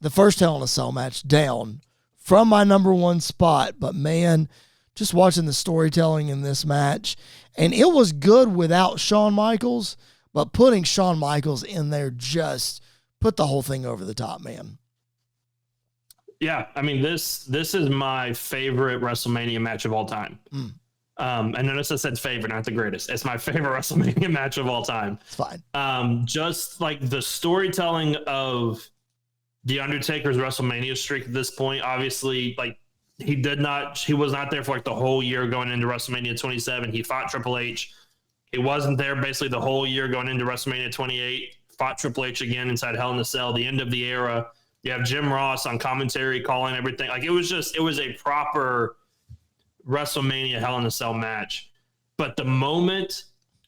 in a Cell match down from my number one spot, but man, just watching the storytelling in this match, and it was good without Shawn Michaels, but putting Shawn Michaels in there just put the whole thing over the top, man. Yeah, I mean, this is my favorite WrestleMania match of all time. And notice I said favorite, not the greatest. It's my favorite WrestleMania match of all time. It's fine. Just like the storytelling of The Undertaker's WrestleMania streak at this point, obviously, like he was not there for like the whole year going into WrestleMania 27. He fought Triple H. He wasn't there basically the whole year going into WrestleMania 28. Fought Triple H again inside Hell in a Cell, the end of the era. You have Jim Ross on commentary calling everything. Like it was a proper WrestleMania Hell in a Cell match. But the moment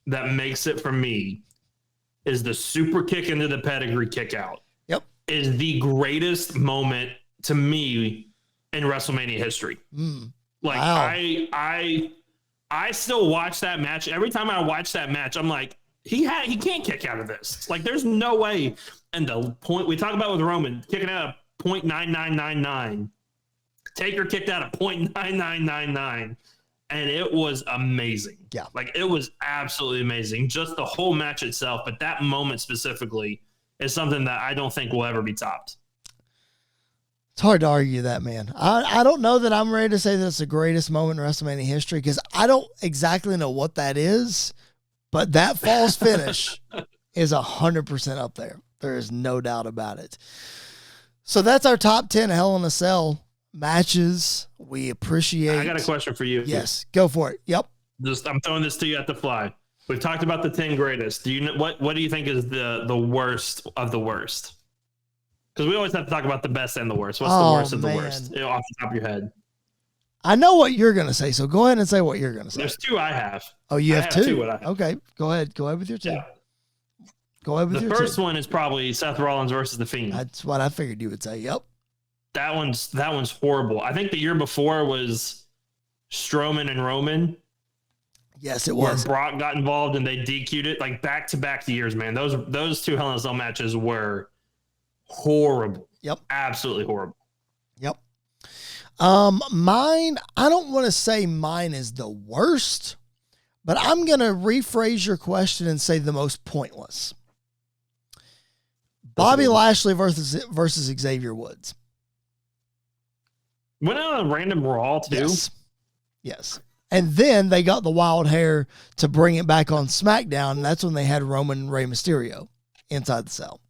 that makes it for me is the super kick into the pedigree kick out. Yep. Is the greatest moment to me in WrestleMania history. Like wow. I still watch that match. Every time I watch that match, I'm like, he can't kick out of this. Like, there's no way. And the point we talk about with Roman kicking out of 0.9999, Taker kicked out of 0.9999, and it was amazing. Yeah, like it was absolutely amazing. Just the whole match itself, but that moment specifically is something that I don't think will ever be topped. It's hard to argue that, man. I don't know that I'm ready to say that it's the greatest moment in WrestleMania history, because I don't exactly know what that is. But that falls finish is 100% up there. There is no doubt about it. So that's our top 10 Hell in a Cell matches. We appreciate. I got a question for you. Yes, go for it. Yep. I'm throwing this to you at the fly. We've talked about the 10 greatest. Do you know what do you think is the worst of the worst? Because we always have to talk about the best and the worst. What's the worst of the worst? Off the top of your head. I know what you're going to say, so go ahead and say what you're going to say. There's two I have. Oh, you have two? What I have. Okay, go ahead. Go ahead with your two. Yeah. Go ahead with your two. The first one is probably Seth Rollins versus The Fiend. That's what I figured you would say. Yep. That one's horrible. I think the year before was Strowman and Roman. Yes, it was. Where Brock got involved and they DQ'd it, like back-to-back years, man. Those two Hell in a Cell matches were horrible. Yep. Absolutely horrible. Yep. Mine, I don't want to say mine is the worst, but I'm going to rephrase your question and say the most pointless. Bobby Lashley versus Xavier Woods. Went on a random Raw, too. Yes. And then they got the wild hair to bring it back on SmackDown, and that's when they had Roman and Rey Mysterio inside the cell.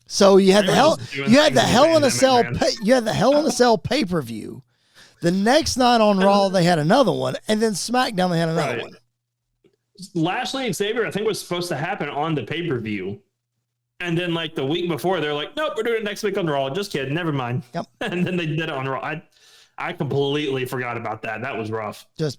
So you had the Hell in a Cell pay-per-view. The next night on Raw they had another one, and then SmackDown they had another one. Lashley and Xavier, I think, was supposed to happen on the pay-per-view. And then like the week before, they're like, nope, we're doing it next week on Raw. Just kidding, never mind. Yep. And then they did it on Raw. I completely forgot about that. That was rough. Just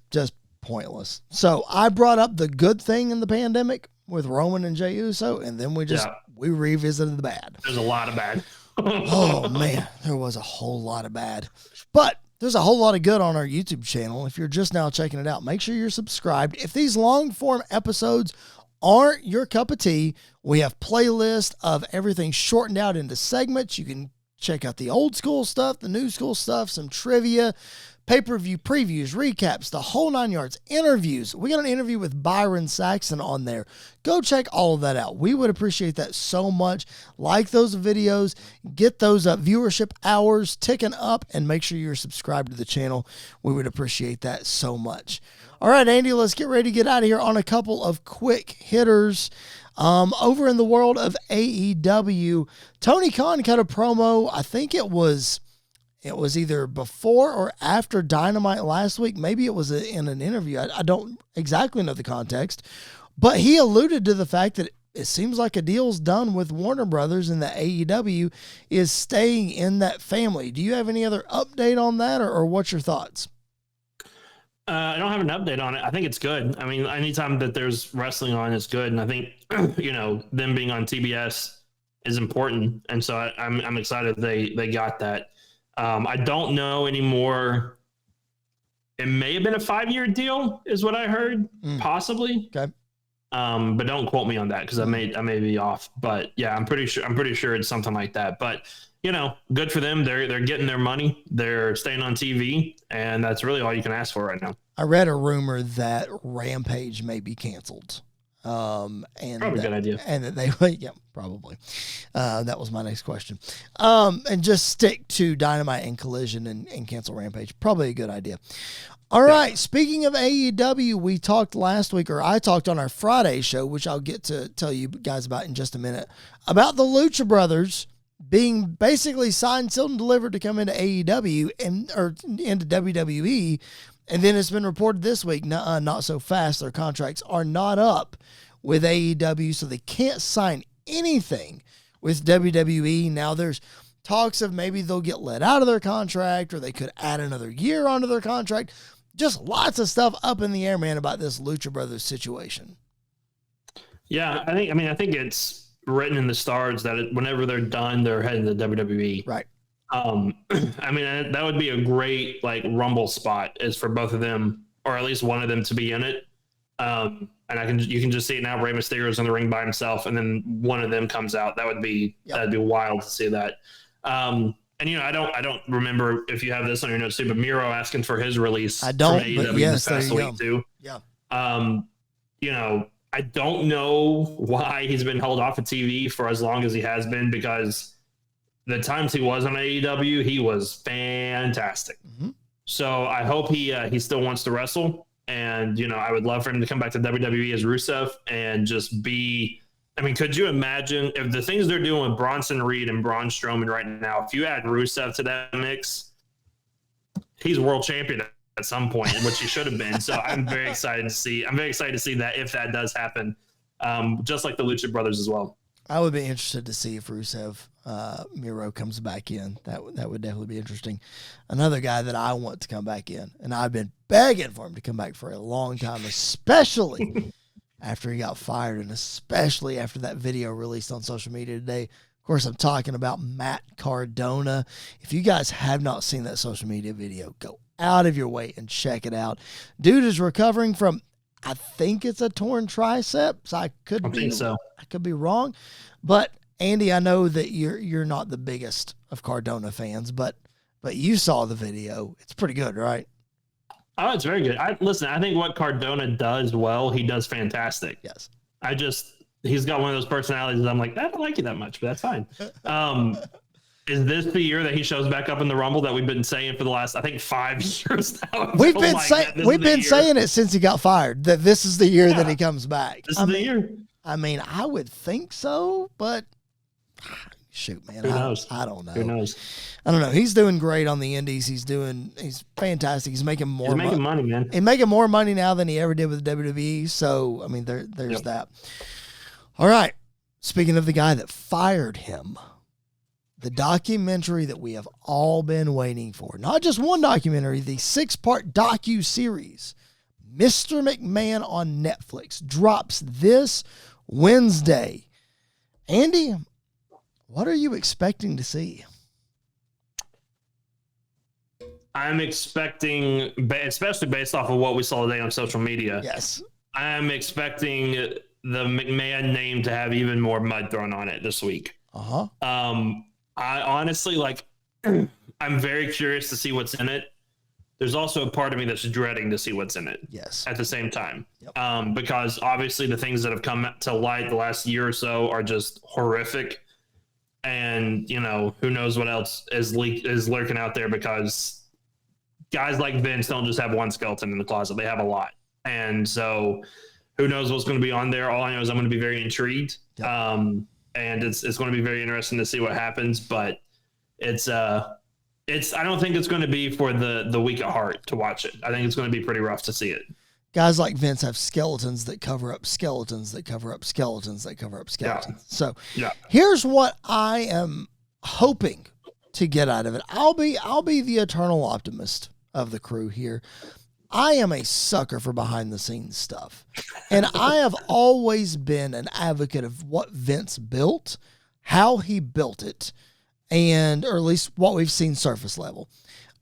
pointless. So I brought up the good thing in the pandemic with Roman and Jey Uso, and then we revisited the bad. There's a lot of bad. Oh, man, there was a whole lot of bad. But there's a whole lot of good on our YouTube channel. If you're just now checking it out, make sure you're subscribed. If these long-form episodes aren't your cup of tea, we have playlists of everything shortened out into segments. You can check out the old school stuff, the new school stuff, some trivia, pay-per-view previews, recaps, the whole 9 yards, interviews. We got an interview with Byron Saxon on there. Go check all of that out. We would appreciate that so much. Like those videos, get those viewership hours ticking up, and make sure you're subscribed to the channel. We would appreciate that so much. All right, Andy, let's get ready to get out of here on a couple of quick hitters. Over in the world of AEW, Tony Khan cut a promo. I think it was either before or after Dynamite last week. Maybe it was in an interview. I don't exactly know the context, but he alluded to the fact that it seems like a deal's done with Warner Brothers and the AEW is staying in that family. Do you have any other update on that, or what's your thoughts? I don't have an update on it. I think it's good. I mean, anytime that there's wrestling on, it's good. And I think, them being on TBS is important. And so I'm excited they got that. I don't know anymore. It may have been a 5-year deal is what I heard, possibly. Okay. But don't quote me on that because I may be off. But yeah, I'm pretty sure it's something like that. But good for them. They're getting their money. They're staying on TV, and that's really all you can ask for right now. I read a rumor that Rampage may be canceled. And probably a good idea. And that they, yeah, probably. That was my next question. And just stick to Dynamite and Collision and cancel Rampage. Probably a good idea. All right. Speaking of AEW, we talked last week, or I talked on our Friday show, which I'll get to tell you guys about in just a minute, about the Lucha Brothers being basically signed, sealed, and delivered to come into AEW or into WWE. And then it's been reported this week, not so fast. Their contracts are not up with AEW, so they can't sign anything with WWE. Now there's talks of maybe they'll get let out of their contract, or they could add another year onto their contract. Just lots of stuff up in the air, man, about this Lucha Brothers situation. Yeah, I think it's written in the stars that whenever they're done, they're heading to WWE. Right. That would be a great Rumble spot is for both of them, or at least one of them, to be in it. And you can just see it now. Rey Mysterio's in the ring by himself, and then one of them comes out. That'd be wild to see that. I don't remember if you have this on your notes too, but Miro asking for his release. I don't. From AEW but yes, this past week too. Yeah. I don't know why he's been held off of TV for as long as he has been, because the times he was on AEW, he was fantastic. Mm-hmm. So I hope he still wants to wrestle. And, I would love for him to come back to WWE as Rusev and just be, could you imagine if the things they're doing with Bronson Reed and Braun Strowman right now, if you add Rusev to that mix, he's world champion at some point, which he should have been. So I'm very excited to see that if that does happen, just like the Lucha Brothers as well. I would be interested to see if Rusev Miro comes back in. That would definitely be interesting. Another guy that I want to come back in, and I've been begging for him to come back for a long time, especially after he got fired, and especially after that video released on social media today. Of course, I'm talking about Matt Cardona. If you guys have not seen that social media video, go out of your way and check it out. Dude is recovering from, I think it's a torn triceps. I could be wrong, but Andy, I know that you're not the biggest of Cardona fans, but you saw the video. It's pretty good, right? Oh, it's very good. I think what Cardona does well, he does fantastic. Yes. He's got one of those personalities that I'm like, I don't like you that much, but that's fine. Is this the year that he shows back up in the Rumble that we've been saying for the last, I think, 5 years now? We've been saying it since he got fired, that this is the year that he comes back. This is the year. I mean, I would think so, but shoot, man. Who knows? I don't know. Who knows? I don't know. He's doing great on the indies. He's fantastic. He's making money, man. He's making more money now than he ever did with WWE. So, I mean, there's that. All right. Speaking of the guy that fired him, the documentary that we have all been waiting for, not just one documentary, the 6-part docu-series, Mr. McMahon on Netflix, drops this Wednesday. Andy, what are you expecting to see? I'm expecting, especially based off of what we saw today on social media. Yes. I'm expecting the McMahon name to have even more mud thrown on it this week. Uh-huh. I honestly, I'm very curious to see what's in it. There's also a part of me that's dreading to see what's in it. Yes. At the same time. Yep. Because obviously the things that have come to light the last year or so are just horrific. And, who knows what else is lurking out there, because guys like Vince don't just have one skeleton in the closet. They have a lot. And so who knows what's going to be on there. All I know is I'm going to be very intrigued. Yep. And it's going to be very interesting to see what happens, but I don't think it's going to be for the weak at heart to watch it. I think it's going to be pretty rough to see it. Guys like Vince have skeletons that cover up skeletons that cover up skeletons that cover up skeletons. Yeah. So here's what I am hoping to get out of it. I'll be the eternal optimist of the crew here. I am a sucker for behind the scenes stuff. And I have always been an advocate of what Vince built, how he built it, or at least what we've seen surface level.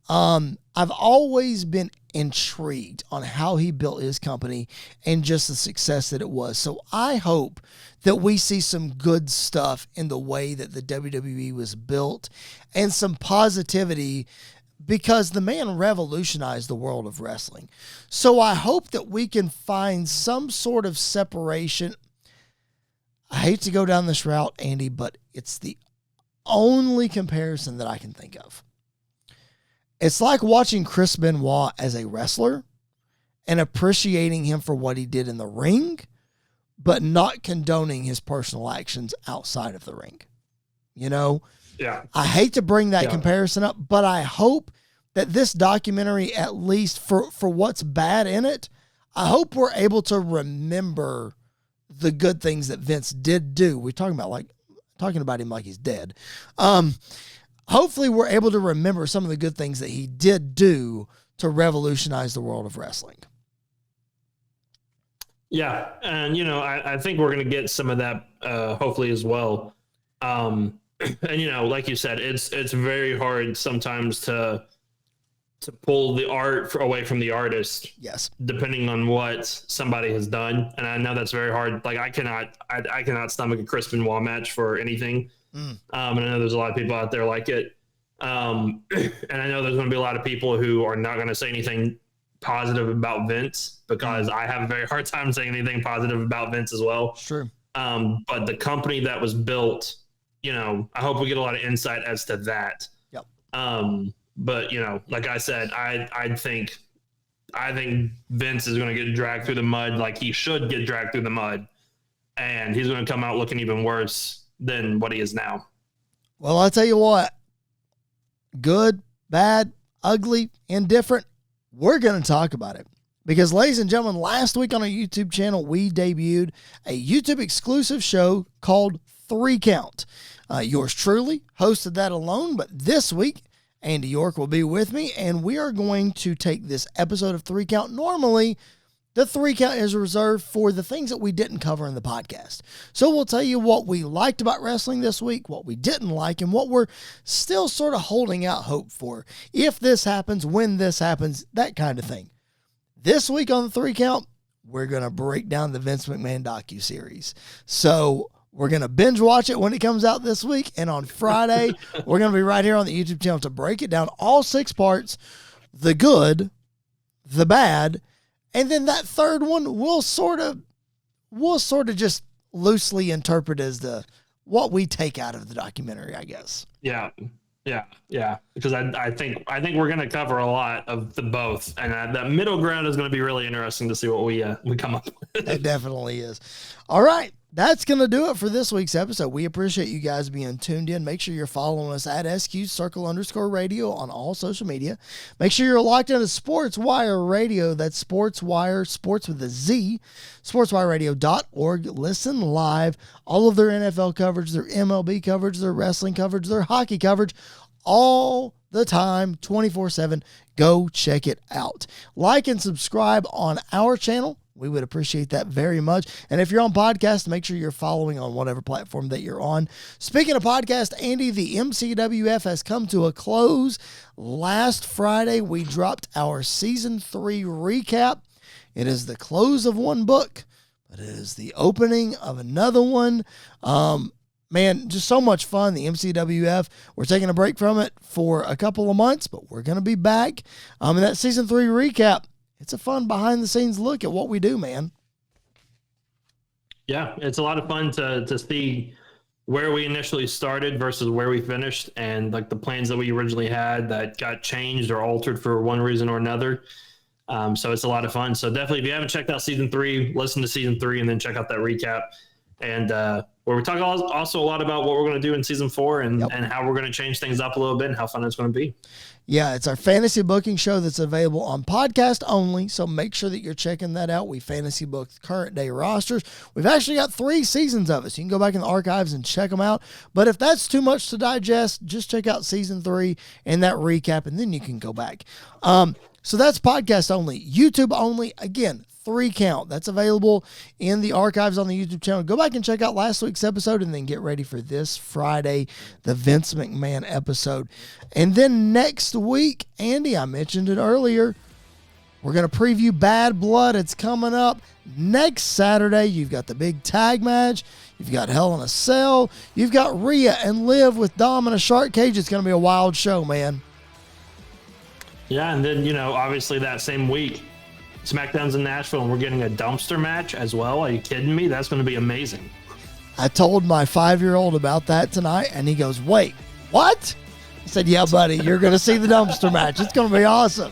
I've always been intrigued on how he built his company and just the success that it was. So I hope that we see some good stuff in the way that the WWE was built and some positivity, because the man revolutionized the world of wrestling. So I hope that we can find some sort of separation. I hate to go down this route, Andy, but it's the only comparison that I can think of. It's like watching Chris Benoit as a wrestler and appreciating him for what he did in the ring, but not condoning his personal actions outside of the ring. Yeah. I hate to bring that comparison up, but I hope that this documentary, at least for what's bad in it, I hope we're able to remember the good things that Vince did do. We're talking about him like he's dead. Hopefully we're able to remember some of the good things that he did do to revolutionize the world of wrestling. Yeah. And, I think we're going to get some of that, hopefully as well. And, like you said, it's very hard sometimes to pull the art away from the artist. Yes. Depending on what somebody has done. And I know that's very hard. Like I cannot stomach a Chris Benoit match for anything. And I know there's a lot of people out there like it. And I know there's going to be a lot of people who are not going to say anything positive about Vince, because I have a very hard time saying anything positive about Vince as well. Sure. But the company that was built, I hope we get a lot of insight as to that. Yep. But like I said, I think Vince is going to get dragged through the mud like he should get dragged through the mud, and he's going to come out looking even worse than what he is now. Well, I'll tell you what, good, bad, ugly, indifferent, we're going to talk about it. Because, ladies and gentlemen, last week on our YouTube channel, we debuted a YouTube exclusive show called 3 Count. Yours truly hosted that alone, but this week, Andy York will be with me, and we are going to take this episode of 3 Count. Normally, the 3 Count is reserved for the things that we didn't cover in the podcast. So we'll tell you what we liked about wrestling this week, what we didn't like, and what we're still sort of holding out hope for. If this happens, when this happens, that kind of thing. This week on the 3 Count, we're going to break down the Vince McMahon docuseries. So we're going to binge watch it when it comes out this week. And on Friday, we're going to be right here on the YouTube channel to break it down, all 6 parts, the good, the bad, and then that third one we'll sort of just loosely interpret as what we take out of the documentary, I guess. Yeah. Because I think we're going to cover a lot of the both, and that middle ground is going to be really interesting to see what we come up with. It definitely is. All right. That's going to do it for this week's episode. We appreciate you guys being tuned in. Make sure you're following us at SQ_radio on all social media. Make sure you're locked into Sports Wire Radio. That's Sports Wire, sports with a Z, sportswireradio.org. Listen live. All of their NFL coverage, their MLB coverage, their wrestling coverage, their hockey coverage, all the time, 24/7. Go check it out. Like and subscribe on our channel. We would appreciate that very much. And if you're on podcast, make sure you're following on whatever platform that you're on. Speaking of podcast, Andy, the MCWF has come to a close. Last Friday, we dropped our season 3 recap. It is the close of one book, but it is the opening of another one. Man, just so much fun. The MCWF, we're taking a break from it for a couple of months, but we're going to be back. And that season 3 recap, it's a fun behind-the-scenes look at what we do, man. Yeah, it's a lot of fun to see where we initially started versus where we finished, and like the plans that we originally had that got changed or altered for one reason or another. So it's a lot of fun. So definitely, if you haven't checked out season 3, listen to season 3 and then check out that recap. And where we talk also a lot about what we're going to do in season 4 and how we're going to change things up a little bit and how fun it's going to be. Yeah, it's our fantasy booking show that's available on podcast only, so make sure that you're checking that out. We fantasy book current day rosters. We've actually got 3 seasons of it, so you can go back in the archives and check them out. But if that's too much to digest, just check out season 3 and that recap, and then you can go back. So that's podcast only. YouTube only, again, 3 Count. That's available in the archives on the YouTube channel. Go back and check out last week's episode and then get ready for this Friday, the Vince McMahon episode. And then next week, Andy, I mentioned it earlier, we're going to preview Bad Blood. It's coming up next Saturday. You've got the big tag match. You've got Hell in a Cell. You've got Rhea and Liv with Dom in a shark cage. It's going to be a wild show, man. Yeah, and then, obviously that same week, SmackDown's in Nashville, and we're getting a dumpster match as well. Are you kidding me? That's going to be amazing. I told my 5-year-old about that tonight, and he goes, wait, what? I said, yeah, buddy, you're going to see the dumpster match. It's going to be awesome.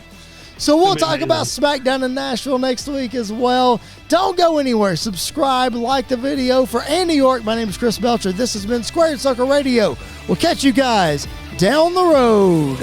So we'll talk about SmackDown in Nashville next week as well. Don't go anywhere. Subscribe, like the video. For Andy York, my name is Chris Belcher. This has been Squared Circle Radio. We'll catch you guys down the road.